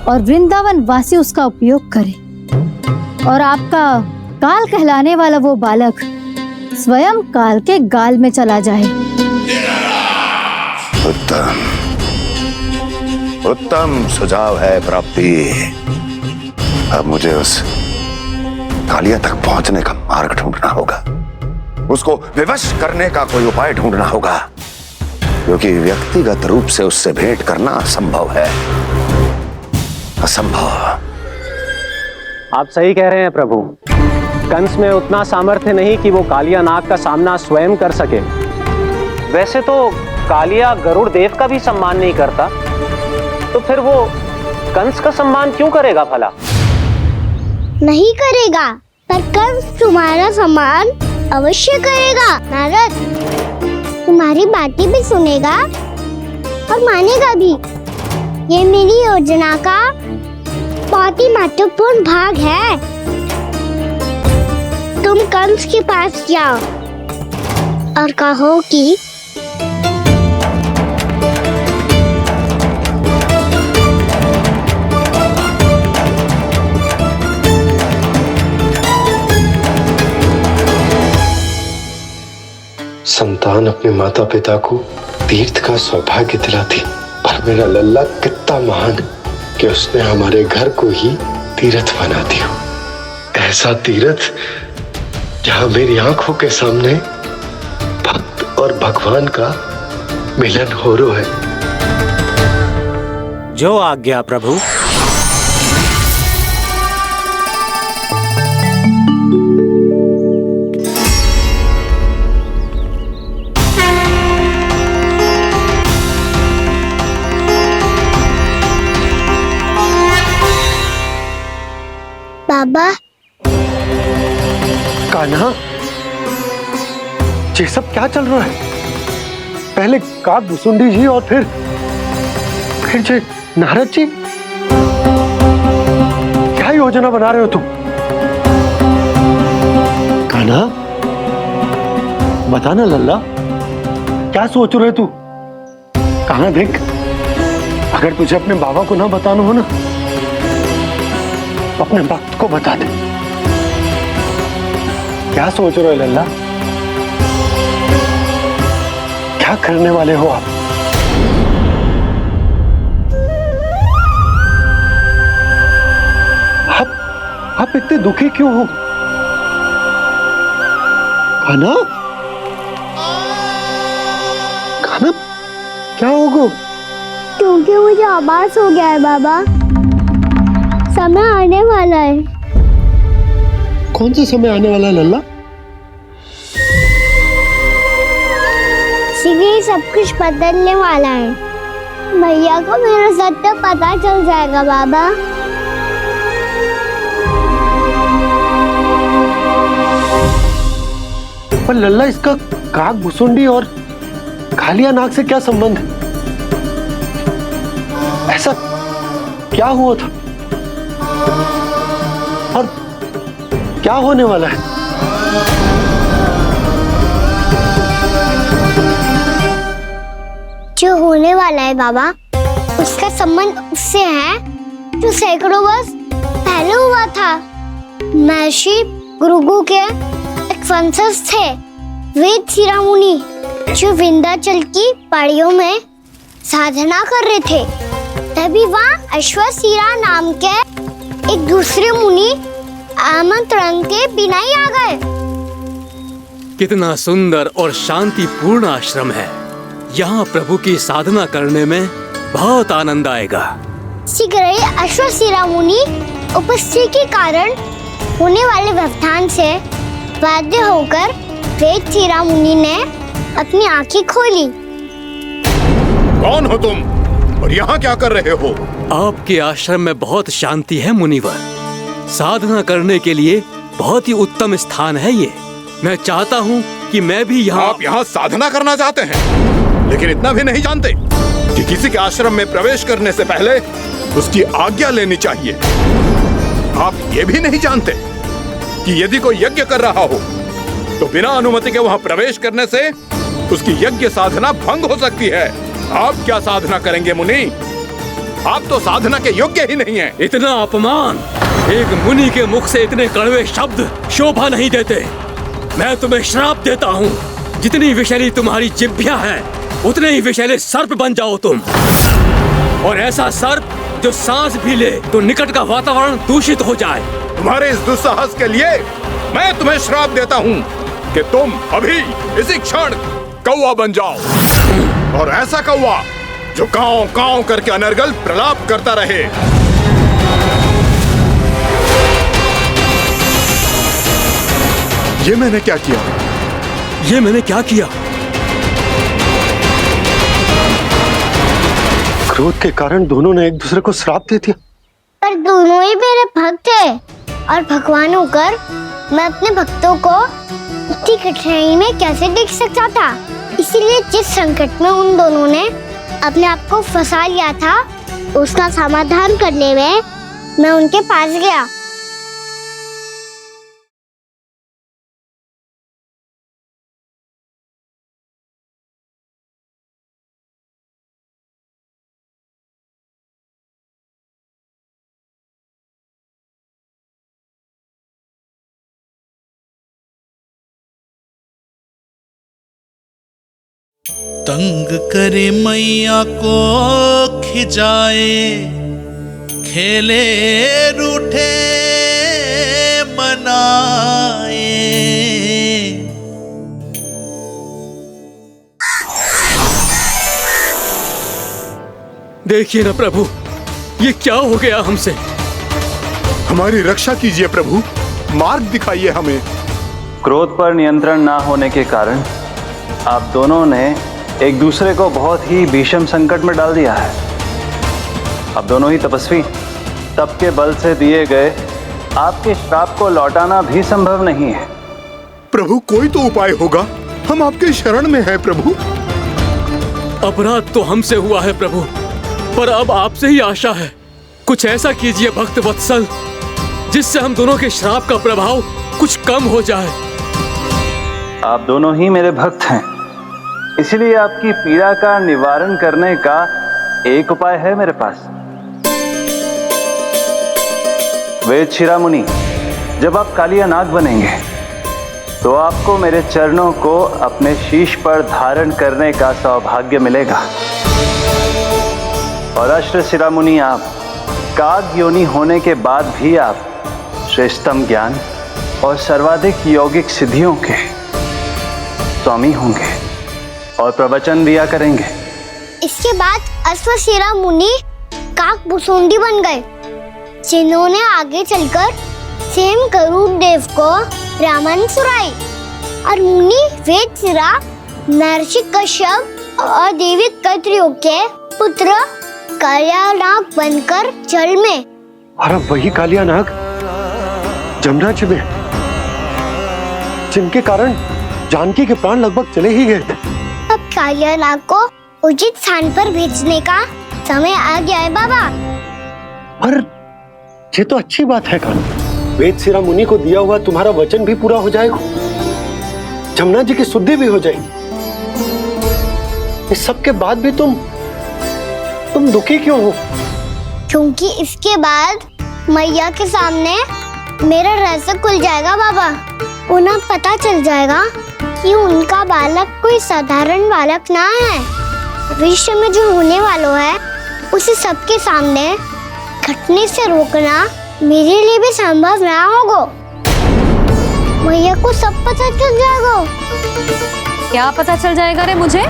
और वृंदावन वासी उसका उपयोग करे और आपका काल कहलाने वाला वो बालक स्वयं काल के गाल में चला जाए। उत्तम उत्तम सुझाव है प्राप्ति। अब मुझे उस कालिया तक पहुंचने का मार्ग ढूंढना होगा। उसको विवश करने का कोई उपाय ढूंढना होगा, क्योंकि व्यक्तिगत रूप से उससे भेंट करना असंभव है। असंभव। आप सही कह रहे हैं प्रभु। कंस में उतना सामर्थ्य नहीं कि वो कालिया नाग का सामना स्वयं कर सके। वैसे तो कालिया गरुड़ देव का भी सम्मान नहीं करता, तो फिर वो कंस का सम्मान क्यों करेगा भला? नहीं करेगा, पर कंस तुम्हारा सम्मान अवश्य करेगा नारद। तुम्हारी बातें भी सुनेगा और मानेगा भी। ये मेरी योजना का बहुत ही महत्वपूर्ण भाग है। तुम कंस के पास जाओ और कहो कि संतान अपने माता पिता को तीर्थ का सौभाग्य दिलाती, पर मेरा लल्ला कितना महान कि उसने हमारे घर को ही तीर्थ बना दिया। ऐसा तीर्थ जहां मेरी आंखों के सामने भक्त और भगवान का मिलन हो रहा है। जो आज्ञा प्रभु। बाबा। कान्हा, ये सब क्या चल रहा है? पहले काग भुसुंडी जी और फिर जे नारद जी। क्या योजना बना रहे हो तुम? कान्हा, बता ना लल्ला, क्या सोच रहे तू? कान्हा देख, अगर तुझे अपने बाबा को ना बताना हो ना, अपने भक्त को बता दे। क्या सोच रहे हो लल्ला? क्या करने वाले हो आप? आप इतने दुखी क्यों हो? कान्हा, कान्हा, क्या होगा? क्योंकि मुझे आभास हो गया है बाबा, समय आने वाला है। कौन सा समय आने वाला है लल्ला? शीघ्र सब कुछ बदलने वाला है। भैया को मेरा सत्य पता चल जाएगा बाबा। पर लल्ला, इसका काक भुसुंडी और कालिया नाग से क्या संबंध है? ऐसा क्या हुआ था और क्या होने वाला है? जो होने वाला है बाबा, उसका संबंध उससे है जो सैकड़ों वर्ष पहले हुआ था। महर्षि भृगु के एक वंशज थे वेद शिरोमणि, जो विंध्याचल की पहाड़ियों में साधना कर रहे थे। तभी वहाँ अश्वशिरा नाम के एक दूसरे मुनि आमंत्रण के बिना ही आ गए। कितना सुंदर और शांतिपूर्ण आश्रम है। यहाँ प्रभु की साधना करने में बहुत आनंद आएगा। शीघ्र ही अश्वशिरा मुनि उपस्थिति के कारण होने वाले व्यवधान से बाध्य होकर वेद शिरोमणि ने अपनी आंखें खोली। कौन हो तुम और यहाँ क्या कर रहे हो? आपके आश्रम में बहुत शांति है मुनिवर। साधना करने के लिए बहुत ही उत्तम स्थान है ये। मैं चाहता हूँ कि मैं भी यहाँ। आप यहाँ साधना करना चाहते हैं, लेकिन इतना भी नहीं जानते कि किसी के आश्रम में प्रवेश करने से पहले उसकी आज्ञा लेनी चाहिए। आप ये भी नहीं जानते कि यदि कोई यज्ञ कर रहा हो तो बिना अनुमति के वहाँ प्रवेश करने से उसकी यज्ञ साधना भंग हो सकती है। आप क्या साधना करेंगे मुनि? आप तो साधना के योग्य ही नहीं हैं। इतना अपमान! एक मुनि के मुख से इतने कड़वे शब्द शोभा नहीं देते। मैं तुम्हें श्राप देता हूँ, जितनी विषैली तुम्हारी जिह्वा है उतने ही विषैले सर्प बन जाओ तुम। और ऐसा सर्प जो सांस भी ले तो निकट का वातावरण दूषित हो जाए। तुम्हारे इस दुस्साहस के लिए मैं तुम्हें श्राप देता हूँ कि तुम अभी इसी क्षण कौवा बन जाओ, और ऐसा कौवा जो कांव कांव करके अनर्गल प्रलाप करता रहे। ये मैंने क्या किया? ये मैंने क्या किया? क्रोध के कारण दोनों ने एक दूसरे को श्राप दे दिया। पर दोनों ही मेरे भक्त हैं, और भगवान होकर मैं अपने भक्तों को इतनी कठिनाई में कैसे देख सकता था। इसीलिए जिस संकट में उन दोनों ने अपने आप को फंसा लिया था, उसका समाधान करने में मैं उनके पास गया। तंग करे मैया को खिंचाए, खेले रूठे मनाए। देखिए ना प्रभु, ये क्या हो गया हमसे? हमारी रक्षा कीजिए प्रभु, मार्ग दिखाइए हमें। क्रोध पर नियंत्रण ना होने के कारण आप दोनों ने एक दूसरे को बहुत ही भीषण संकट में डाल दिया है। अब दोनों ही तपस्वी, तप के बल से दिए गए आपके श्राप को लौटाना भी संभव नहीं है। प्रभु कोई तो उपाय होगा, हम आपके शरण में हैं प्रभु। अपराध तो हमसे हुआ है प्रभु, पर अब आपसे ही आशा है। कुछ ऐसा कीजिए भक्त वत्सल, जिससे हम दोनों के श्राप का प्रभाव कुछ कम हो जाए। आप दोनों ही मेरे भक्त हैं, इसलिए आपकी पीड़ा का निवारण करने का एक उपाय है मेरे पास। वेद शिरोमणि, जब आप कालिया नाग बनेंगे तो आपको मेरे चरणों को अपने शीश पर धारण करने का सौभाग्य मिलेगा। और अश्व शिरोमणि, आप काग योनि होने के बाद भी आप श्रेष्ठतम ज्ञान और सर्वाधिक यौगिक सिद्धियों के स्वामी होंगे और प्रवचन दिया करेंगे। इसके बाद अश्वशिरा मुनि काक भुसुंडी बन गए, जिन्होंने आगे चलकर स्वयं गरुड़ देव को रामायण सुनाई। और मुनि वेदशिरा महर्षि कश्यप और देवी कत्रियों के पुत्र कालिया नाग बनकर जल में। और अब वही कालिया नाग जमुना जी में, जिनके कारण जानकी के प्राण लगभग चले ही गए थे। अब कालिया नाग को उचित स्थान पर भेजने का समय आ गया है बाबा। पर ये तो अच्छी बात है कान्हा। वेद सिरा मुनि को दिया हुआ तुम्हारा वचन भी पूरा हो जाएगा, जमुना जी की शुद्धि भी हो जाएगी। इस सब के बाद भी तुम दुखी क्यों हो? क्योंकि इसके बाद मैया के सामने मेरा रहस्य खुल जाएगा बाबा। उन्हें पता चल जाएगा कि उनका बालक कोई साधारण बालक ना है। भविष्य में जो होने वाला है उसे सबके सामने घटने से रोकना मेरे लिए भी संभव ना होगा। मैया को सब पता चल जाएगा। क्या पता चल जाएगा रे मुझे?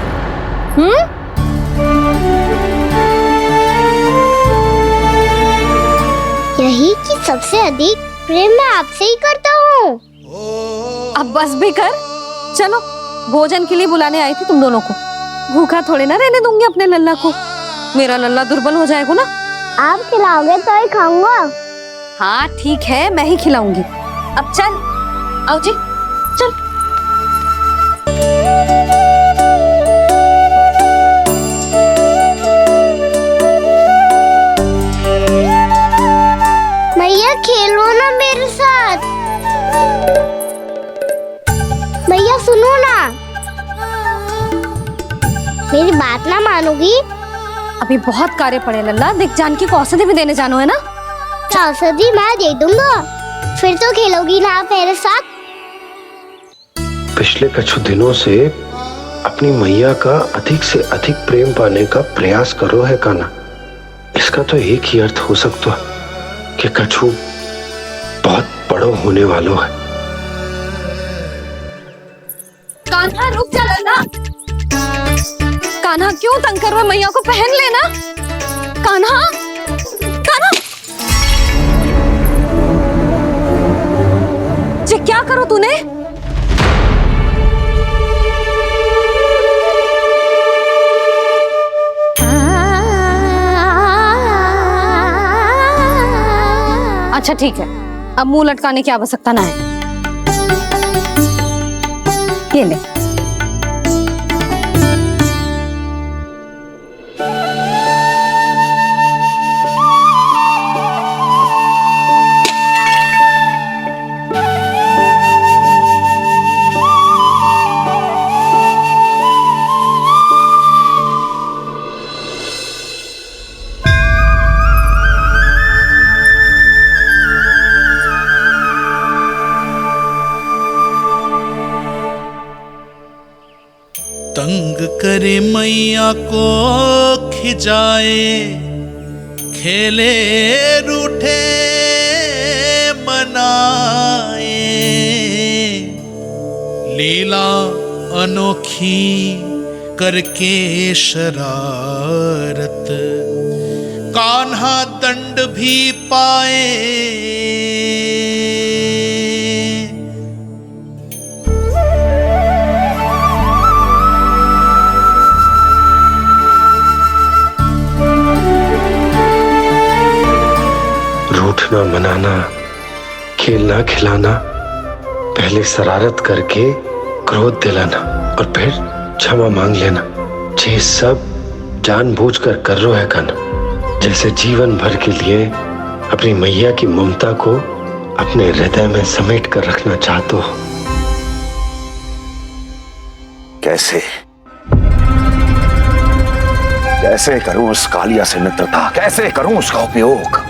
यही कि सबसे अधिक प्रेम मैं आपसे ही करता हूँ। अब बस भी कर, चलो भोजन के लिए बुलाने आई थी तुम दोनों को। भूखा थोड़े ना रहने दूंगी अपने लल्ला को, मेरा लल्ला दुर्बल हो जाएगा ना। आप खिलाओगे तो ही खाऊंगा। हाँ ठीक है, मैं ही खिलाऊंगी। अब चल, आओ जी चल। मैया खेलो ना मेरे साथ। मैया सुनो ना, मेरी बात ना मानोगी? अभी बहुत कार्य पड़े लल्ला, देख जानकी को औषधि भी देने जानो है ना। औषधि मैं दे दूंगा, फिर तो खेलोगी ना आप मेरे साथ? पिछले कुछ दिनों से अपनी मैया का अधिक से अधिक प्रेम पाने का प्रयास करो है कान्हा। इसका तो एक ही अर्थ हो सकता कि कछु बहुत बड़ो होने वालों है। कान्हा रुक जा लल्ला। कान्हा क्यों तंग कर रहा है? मैया को पहन लेना। कान्हा, कान्हा, ये क्या करो तूने? अच्छा ठीक है, अब मुंह लटकाने की आवश्यकता ना है। ये ले। तंग करे मैया को खिजाए, खेले रूठे मनाए, लीला अनोखी करके शरारत, कान्हा दंड भी पाए। रूठना मनाना, खेलना खिलाना, पहले शरारत करके क्रोध दिलाना और फिर क्षमा मांग लेना, ये सब जानबूझकर कर रहा है कान्हा। जैसे जीवन भर के लिए अपनी मैया की ममता को अपने हृदय में समेट कर रखना चाहते हो। कैसे कैसे करूं उस कालिया से मित्रता, कैसे करूं उसका उपयोग?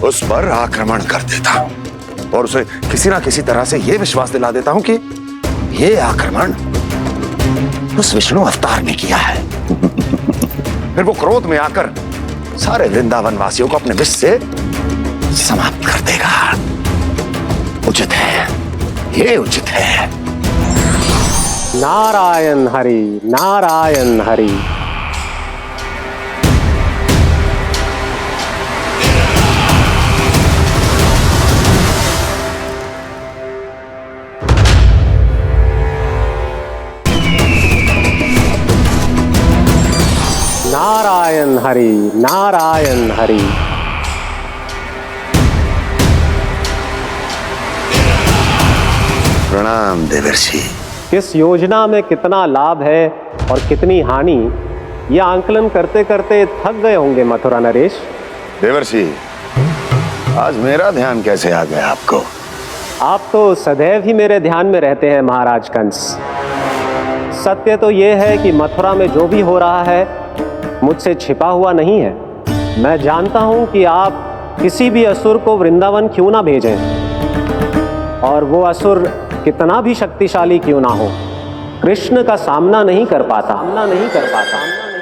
उस पर आक्रमण कर देता हूं और उसे किसी ना किसी तरह से यह विश्वास दिला देता हूं कि यह आक्रमण उस विष्णु अवतार ने किया है। फिर वो क्रोध में आकर सारे वृंदावन वासियों को अपने विष से समाप्त कर देगा। उचित है, ये उचित है। नारायण हरि, नारायण हरि। नारायण हरि, नारायण हरि। प्रणाम देवर्षि। किस योजना में कितना लाभ है और कितनी हानि, यह आंकलन करते करते थक गए होंगे मथुरा नरेश। देवर्षि, आज मेरा ध्यान कैसे आ गया आपको? आप तो सदैव ही मेरे ध्यान में रहते हैं महाराज कंस। सत्य तो यह है कि मथुरा में जो भी हो रहा है मुझसे छिपा हुआ नहीं है। मैं जानता हूं कि आप किसी भी असुर को वृंदावन क्यों ना भेजें, और वो असुर कितना भी शक्तिशाली क्यों ना हो, कृष्ण का सामना नहीं कर पाता।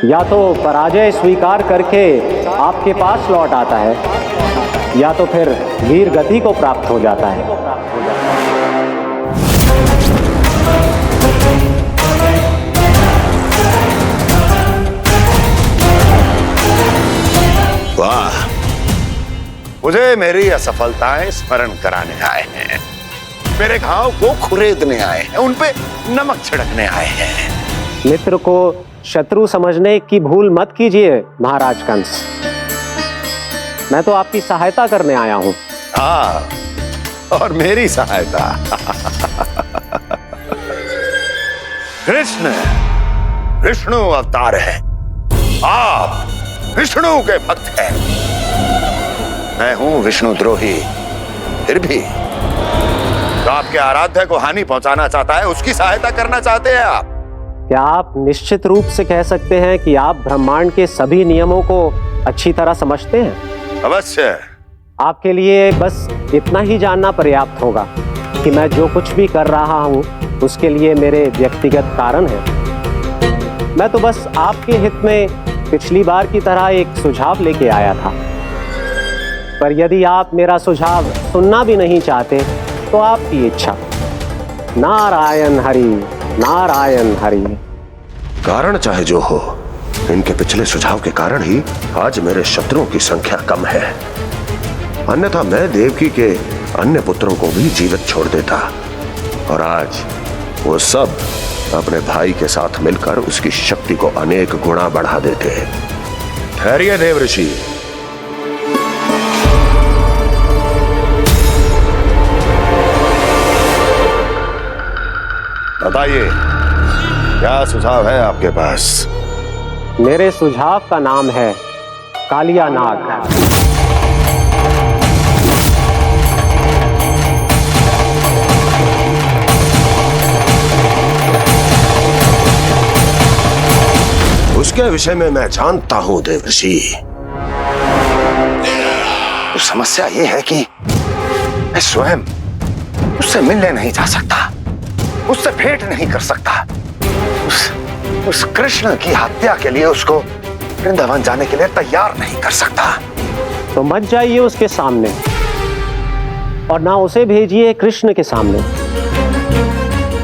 या तो पराजय स्वीकार करके आपके पास लौट आता है, या तो फिर वीर गति को प्राप्त हो जाता है। वाह, मुझे मेरी असफलताएं स्मरण कराने आए हैं, मेरे घाव को खुरेदने आए हैं, उन पे नमक छिड़कने आए हैं। मित्र को शत्रु समझने की भूल मत कीजिए महाराज कंस। मैं तो आपकी सहायता करने आया हूं। हाँ, और मेरी सहायता। कृष्ण विष्णु अवतार है, आप विष्णु के भक्त हैं। मैं हूं विष्णु द्रोही, फिर भी तो आपके आराध्य को हानि पहुंचाना चाहता है, उसकी सहायता करना चाहते हैं आप। क्या आप निश्चित रूप से कह सकते हैं कि आप ब्रह्मांड के सभी नियमों को अच्छी तरह समझते हैं? अवश्य। आपके लिए बस इतना ही जानना पर्याप्त होगा कि मैं जो कुछ भी कर रहा हूं उसके लिए मेरे व्यक्तिगत कारण हैं। मैं तो बस आपके हित में पिछली बार की तरह एक सुझाव लेके आया था, पर यदि आप मेरा सुझाव सुनना भी नहीं चाहते तो आपकी इच्छा। नारायण हरि, नारायण हरि। कारण चाहे जो हो, इनके पिछले सुझाव के कारण ही आज मेरे शत्रुओं की संख्या कम है, अन्यथा मैं देवकी के अन्य पुत्रों को भी जीवित छोड़ देता, और आज वो सब अपने भाई के साथ मिलकर उसकी शक्ति को अनेक गुना बढ़ा देते हैं। ठहरिए देवर्षि, बताइए क्या सुझाव है आपके पास? मेरे सुझाव का नाम है कालिया नाग। उसके विषय में मैं जानता हूं देवर्षि। तो समस्या यह है कि मैं स्वयं उससे मिलने नहीं जा सकता, उससे भेंट नहीं कर सकता। उस कृष्ण की हत्या के लिए उसको वृंदावन जाने के लिए तैयार नहीं कर सकता। तो मत जाइए उसके सामने, और ना उसे भेजिए कृष्ण के सामने।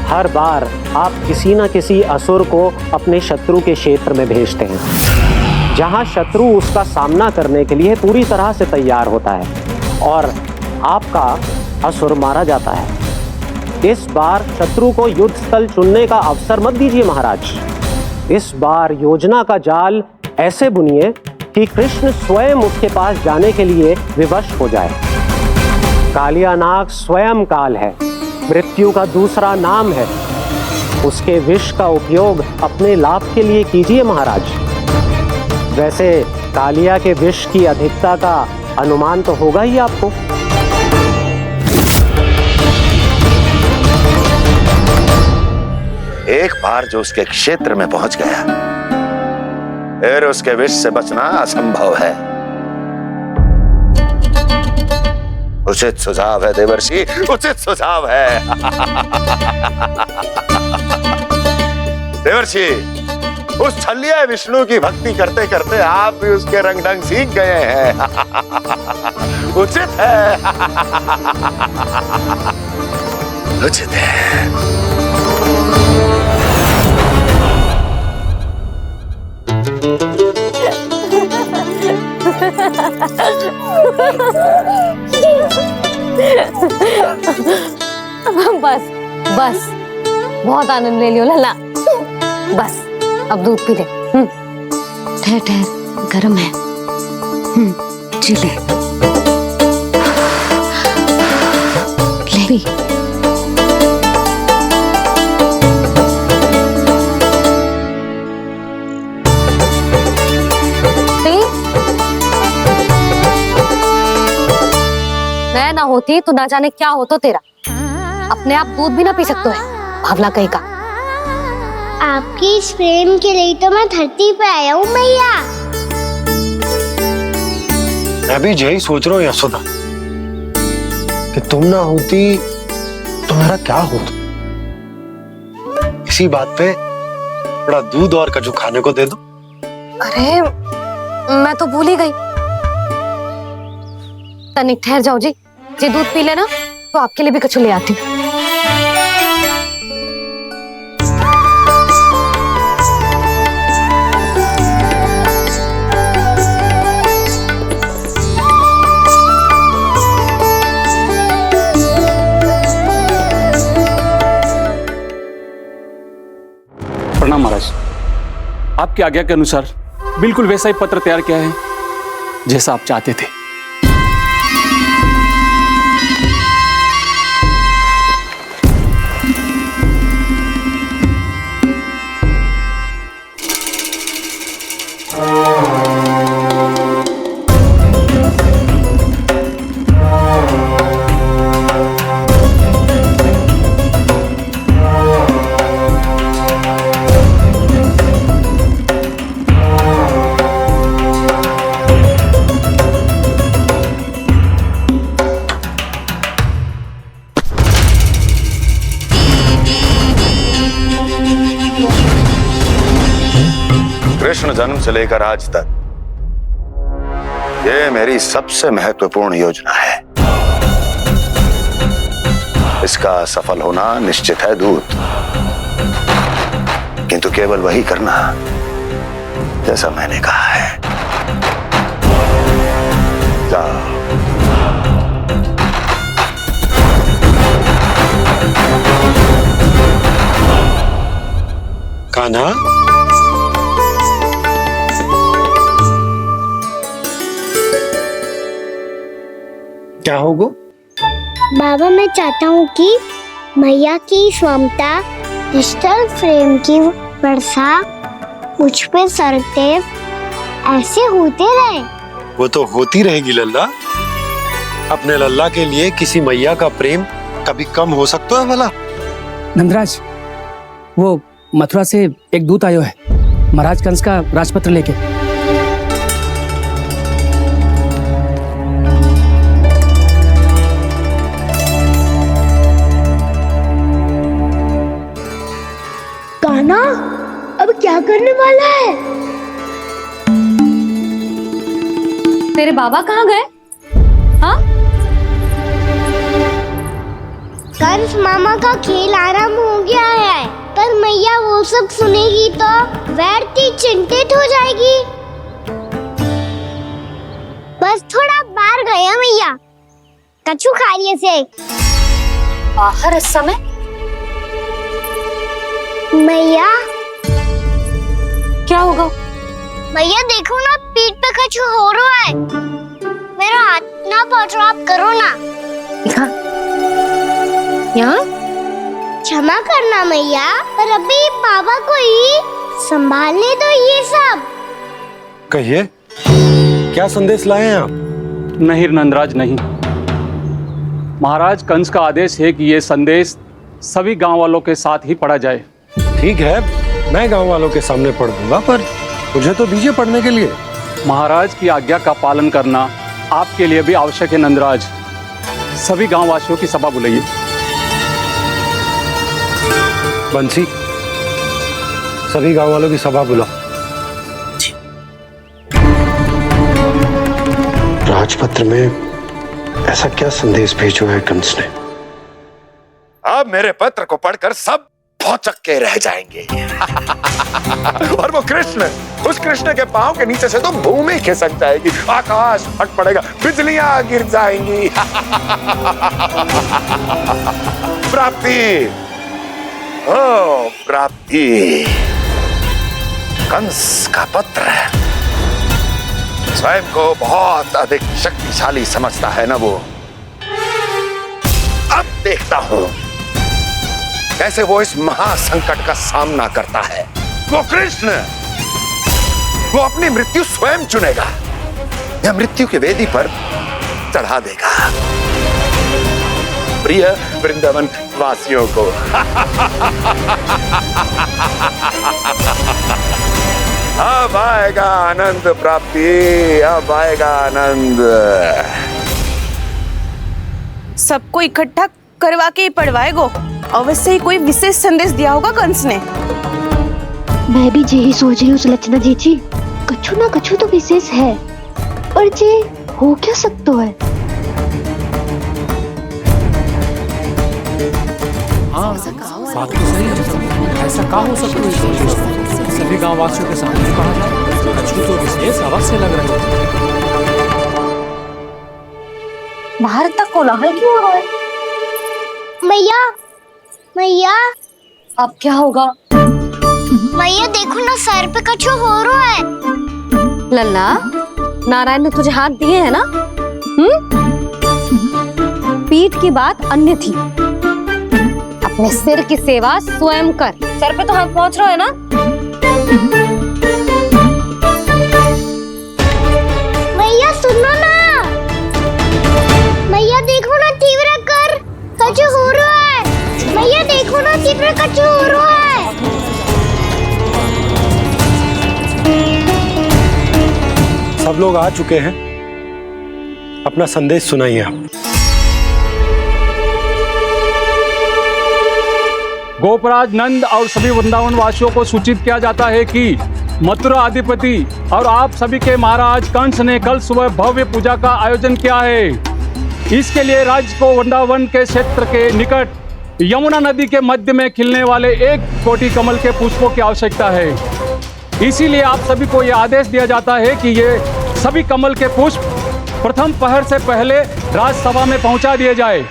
हर बार आप किसी ना किसी असुर को अपने शत्रु के क्षेत्र में भेजते हैं, जहां शत्रु उसका सामना करने के लिए पूरी तरह से तैयार होता है और आपका असुर मारा जाता है। इस बार शत्रु को युद्ध स्थल चुनने का अवसर मत दीजिए महाराज। इस बार योजना का जाल ऐसे बुनिए कि कृष्ण स्वयं उसके पास जाने के लिए विवश हो जाए। कालिया नाग स्वयं काल है, मृत्यु का दूसरा नाम है। उसके विष का उपयोग अपने लाभ के लिए कीजिए महाराज। वैसे कालिया के विष की अधिकता का अनुमान तो होगा ही आपको। एक बार जो उसके क्षेत्र में पहुंच गया, फिर उसके विष से बचना असंभव है। उचित सुझाव है देवर्षि, उचित सुझाव है। देवर्षि, उस छलिया विष्णु की भक्ति करते करते आप भी उसके रंग ढंग सीख गए हैं। उचित है, उचित है। बस बस, बहुत आनंद ले लियो लल्ला। बस अब दूध पी ले। ठहर ठहर, गर्म है। जी ले ले। मैं ना होती तो ना जाने क्या होता तेरा। अपने आप दूध भी ना पी सकते है, भावला कहीं का। आपकी इस प्रेम के लिए तो मैं धरती पे आया हूँ मैया। मैं भी यही सोच रहा हूँ यशोदा कि तुम ना होती तो मेरा क्या होता। इसी बात पे थोड़ा दूध और कजू खाने को दे दो। अरे मैं तो भूल ही गई। तनिक ठहर जाओ जी, दूध पी लेना तो आपके लिए भी कछु ले आती हूँ। प्रणाम महाराज। आपकी आज्ञा के अनुसार बिल्कुल वैसा ही पत्र तैयार किया है जैसा आप चाहते थे। कृष्ण जन्म से लेकर आज तक ये मेरी सबसे महत्वपूर्ण योजना है। इसका सफल होना निश्चित है दूत, किंतु केवल वही करना जैसा मैंने कहा है। जाओ। कान्हा, क्या होगा? बाबा मैं चाहता हूँ कि मैया की स्वमता क्रिस्टल फ्रेम की वर्षा मुझ पे सरते ऐसे होते रहे। वो तो होती रहेगी लल्ला। अपने लल्ला के लिए किसी मैया का प्रेम कभी कम हो सकता है भला? नंदराज, वो मथुरा से एक दूत आयो है महाराज कंस का राजपत्र लेके। कान्हा, अब क्या करने वाला है? तेरे बाबा कहाँ गए? हाँ? कंस मामा का खेल आरंभ हो गया है, पर मैया वो सब सुनेगी तो व्यर्थ चिंतित हो जाएगी। बस थोड़ा बाहर गया मैया, कछु खा लिये से। बाहर इस समय? मैया, क्या होगा? मैया देखो ना, पीठ पे कछु हो रहा है। मेरा हाथ ना पकड़ो, आप करो ना। यहाँ? क्षमा करना मैया, पर अभी बाबा को ही संभालने दो ये सब। कहिए, क्या संदेश लाए हैं आप? नहीं नंदराज, नहीं। महाराज कंस का आदेश है कि ये संदेश सभी गांव वालों के साथ ही पढ़ा जाए। ठीक है, मैं गांव वालों के सामने पढ़ दूंगा, पर मुझे तो दीजिए पढ़ने के लिए। महाराज की आज्ञा का पालन करना आपके लिए भी आवश्यक है नंदराज। सभी गांव वासियों की सभा बुलाइए। बंसी, सभी गांव वालों की सभा बुलाओ। राजपत्र में ऐसा क्या संदेश भेजो है कंस ने? अब मेरे पत्र को पढ़कर सब भौचक के रह जाएंगे। और वो कृष्ण, उस कृष्ण के पांव के नीचे से तो भूमि खिसक जाएगी, आकाश फट पड़ेगा, बिजलियां गिर जाएंगी। प्राप्ति, ओ प्राप्ति, कंस का पत्र। स्वयं को बहुत अधिक शक्तिशाली समझता है ना वो। अब देखता हूं कैसे वो इस महासंकट का सामना करता है। वो कृष्ण, वो अपनी मृत्यु स्वयं चुनेगा या मृत्यु की वेदी पर चढ़ा देगा। प्रिय वृंदावन वासियों को। अब आएगा आनंद प्राप्ति, अब आएगा आनंद। सबको इकट्ठा करवा के ही पढ़वाएगो। अवश्य ही कोई विशेष संदेश दिया होगा कंस ने। मैं भी यही सोच रही हूँ सुलक्षणा जी, कछु ना कछु तो विशेष है, पर जे हो क्या सकता है? हाँ, बात तो सही है। ऐसा कहा हो सकता है सभी गांव वासियों के सामने कहा जाए, कछु तो विशेष अवश्य लग रहे हैं। बाहर तक कोलाहल क्यों हो रहा है? मैया, मैया, अब क्या होगा? मैया देखो ना, सर पे कछु हो रहा है। लल्ला, नारायण ने तुझे हाथ दिए हैं ना? पीठ की बात अन्य थी, अपने सिर की सेवा स्वयं कर। सर पे तो हाथ पहुंच रहा है ना? मैया सुनो ना, मैया देखो ना, तीव्र कर कछु हो रहा है। मैया देखो ना, तीव्र कछु हो रहा है। सब लोग आ चुके हैं, अपना संदेश सुनाइए आप। गोपराज नंद और सभी वृंदावन वासियों को सूचित किया जाता है कि मथुरा अधिपति और आप सभी के महाराज कंस ने कल सुबह भव्य पूजा का आयोजन किया है। इसके लिए राज्य को वृंदावन के क्षेत्र के निकट यमुना नदी के मध्य में खिलने वाले 1 कोटि कमल के पुष्पों की आवश्यकता है। इसीलिए आप सभी को यह आदेश दिया जाता है कि ये सभी कमल के पुष्प प्रथम पहर से पहले राजसभा में पहुंचा दिए जाए।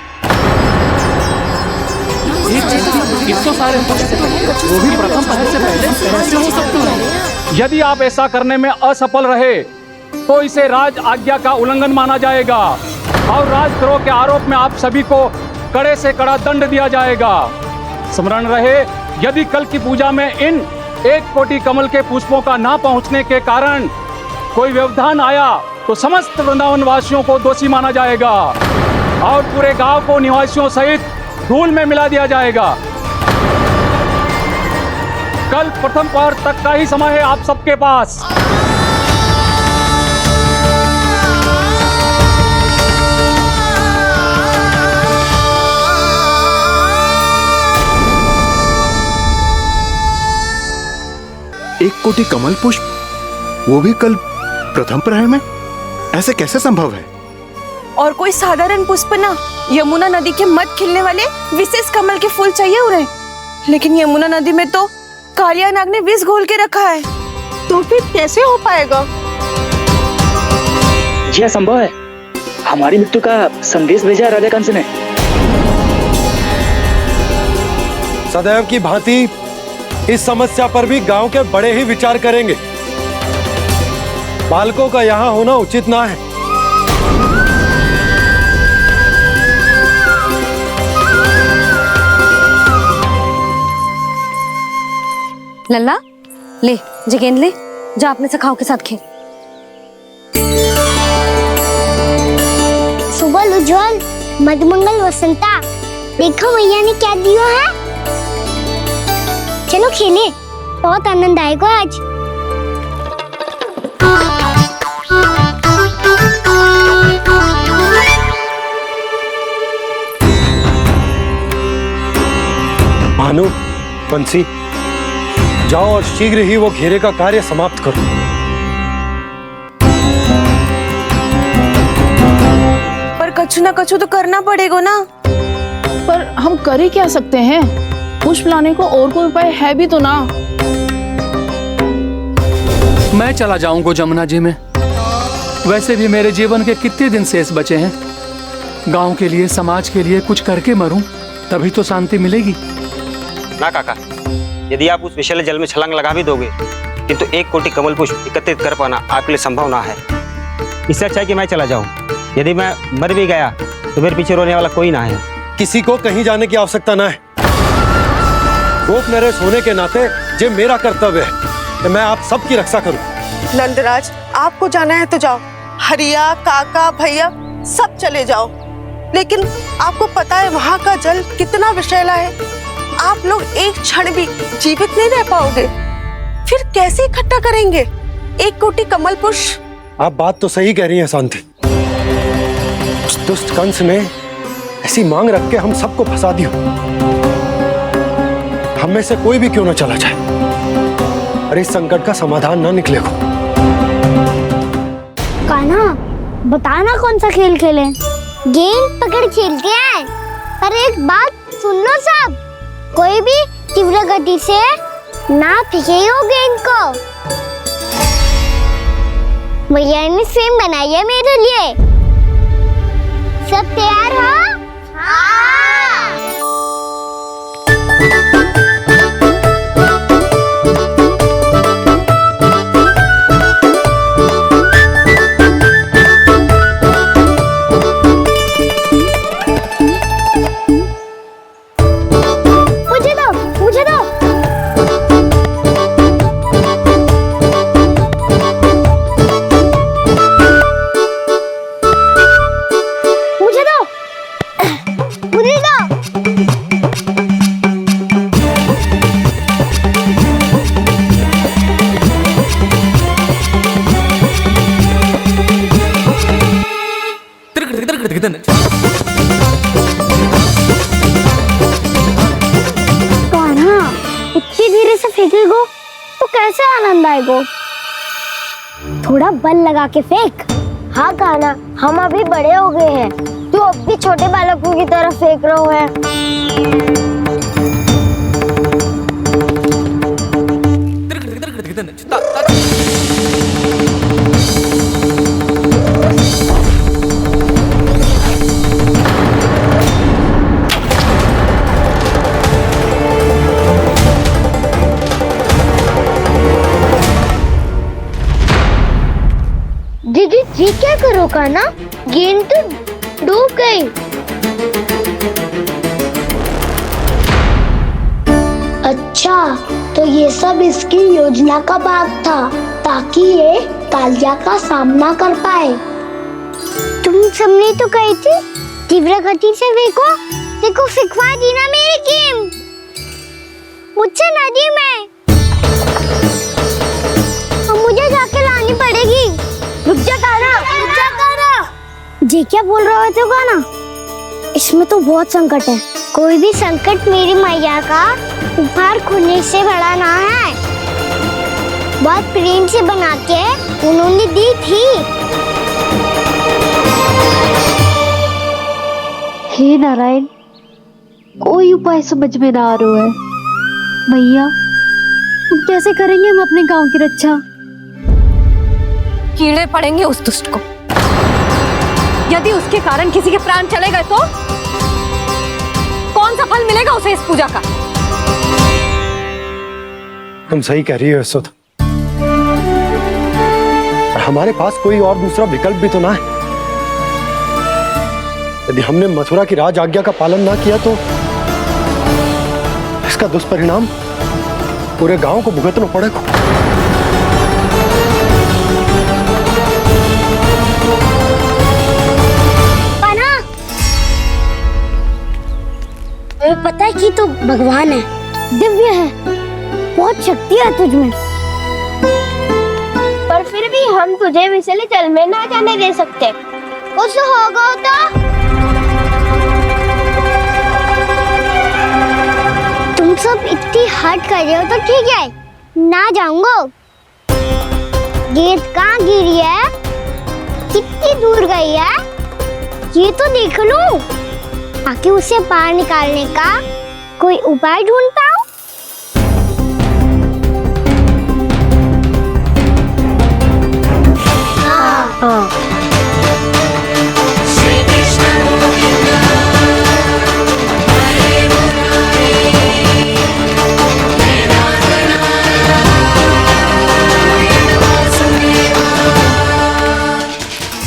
तो सारे वो भी प्रथम पहर से पहले कैसे हो सकते हैं? यदि आप ऐसा करने में असफल रहे तो इसे राज आज्ञा का उल्लंघन माना जाएगा और राजद्रोह के आरोप में आप सभी को कड़े से कड़ा दंड दिया जाएगा। स्मरण रहे, यदि कल की पूजा में इन 1 कोटि कमल के पुष्पों का ना पहुंचने के कारण कोई व्यवधान आया तो समस्त वृंदावन वासियों को दोषी माना जाएगा और पूरे गांव को निवासियों सहित धूल में मिला दिया जाएगा। कल प्रथम पहर तक का ही समय है आप सबके पास। एक कोटि कमल पुष्प, वो भी कल प्रथम प्रहर में? ऐसे कैसे संभव है? और कोई साधारण पुष्प ना, यमुना नदी के मध्य खिलने वाले विशेष कमल के फूल चाहिए उन्हें। लेकिन यमुना नदी में तो कालिया नाग ने विष घोल के रखा है, तो फिर कैसे हो पाएगा? यह असंभव है। हमारी मृत्यु का संदेश भेजा राजा कंस ने। सदैव की भांति इस समस्या पर भी गांव के बड़े ही विचार करेंगे। बालकों का यहाँ होना उचित ना है। लल्ला, ले जे गेंद ले, जा अपने सखाओं के साथ खेल। सुबह उज्जवल, मधुमंगल वसंता, देखो मैया ने क्या दिया है। चलो खेलें, बहुत आनंद आएगा आज। भानु, बंसी, जाओ और शीघ्र ही वो घेरे का कार्य समाप्त करो। पर कछु ना कछु तो करना पड़ेगा ना। पर हम कर ही क्या सकते हैं? पुष्प लाने को और कोई उपाय है भी तो ना। मैं चला जाऊंगा जमुना जी में। वैसे भी मेरे जीवन के कितने दिन शेष बचे हैं। गांव के लिए, समाज के लिए कुछ करके मरूं, तभी तो शांति मिलेगी। ना काका, यदि आप उस विषैले जल में छलांग लगा भी दोगे, किंतु 1 कोटि कमल पुष्प एकत्रित कर पाना आपके लिए संभव ना है। इससे अच्छा है कि मैं चला जाऊं। यदि मैं मर भी गया तो मेरे पीछे रोने वाला कोई ना है। किसी को कहीं जाने की आवश्यकता ना है। गोप नरेश होने के नाते ये मेरा कर्तव्य है कि मैं आप सबकी रक्षा करूं। नंदराज, आपको जाना है तो जाओ। हरिया, काका, भैया सब चले जाओ। लेकिन आपको पता है वहाँ का जल कितना विषैला है। आप लोग एक क्षण भी जीवित नहीं रह पाओगे। फिर कैसे इकट्ठा करेंगे 1 कोटि कमल पुष्प? आप बात तो सही कह रही हैं शांति। उस दुष्ट कंस ने ऐसी मांग रख के हम सबको फंसा दिया। हम में से कोई भी क्यों ना चला जाए और इस संकट का समाधान ना निकले को। कान्हा, बताना कौन सा खेल खेलें? गेंद पकड़ खेलते हैं, पर एक बात सुन लो सब, कोई भी तीव्र गति से ना फेंकेगा गेंद को। भैया ने फ्रेम बनाई है मेरे लिए। सब तैयार हो? हाँ। मुझे दो। कान्हा, इतनी धीरे से फेंकेगो तो कैसे आनंद आएगो? थोड़ा बल लगा के फेंक। हाँ कान्हा, हम अभी बड़े हो गए हैं, तू अब भी छोटे बालकों की तरह फेंक रहे है। दीदी जी क्या करो कान्हा, गेंद तो डूब गई। अच्छा, तो ये सब इसकी योजना का भाग था ताकि ये कालिया का सामना कर पाए। तुम सबने तो कही थी तीव्र गति से फेंको, देखो फिकवा दी ना मेरी गेंद मुझसे नदी में। अब मुझे जाके लानी पड़ेगी। रुक जा कान्हा, रुक जा कान्हा। जी क्या बोल रहे थे कान्हा? इसमें तो बहुत संकट है। कोई भी संकट मेरी मैया का उपहार खोने से बड़ा ना है। बहुत प्रेम से बना के उन्होंने दी थी। हे नारायण, कोई उपाय समझ में ना आ रहा है। भैया, हम कैसे करेंगे हम अपने गांव की रक्षा? कीड़े पड़ेंगे उस दुष्ट को। यदि उसके कारण किसी के प्राण चले गए तो कौन सा फल मिलेगा उसे इस पूजा का? तुम सही कह रही हो यशोदा। हमारे पास कोई और दूसरा विकल्प भी तो ना है। यदि हमने मथुरा की राज आज्ञा का पालन ना किया तो इसका दुष्परिणाम पूरे गांव को भुगतना पड़ेगा। पता है कि तू भगवान है, दिव्य है, बहुत शक्ति है तुझ में, पर फिर भी हम तुझे विषैले जल में ना जाने दे सकते। कुछ होगा तो तुम सब इतनी हट कर रहे हो तो ठीक है, ना जाऊंगा। गेंद कहाँ गिरी है, कितनी दूर गई है, ये तो देख लूं, ताकि उसे बाहर निकालने का कोई उपाय ढूंढता हूँ। हाँ।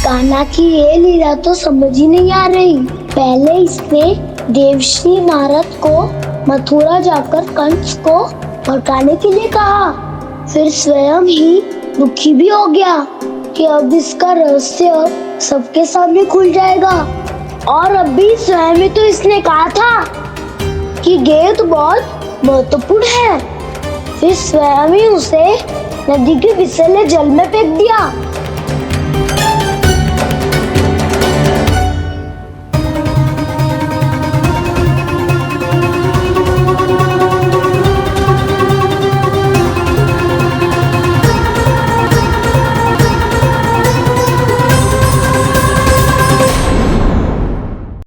कान्हा की ये लीला तो समझ ही नहीं आ रही। पहले इसने देवर्षि नारद को मथुरा जाकर कंस को भड़काने के लिए कहा, फिर स्वयं ही दुखी भी हो गया कि अब इसका रहस्य सबके सामने खुल जाएगा। और अभी स्वयं ही तो इसने कहा था कि गेट बहुत महत्वपूर्ण है, फिर स्वयं ही उसे नदी के विषैले जल में फेंक दिया।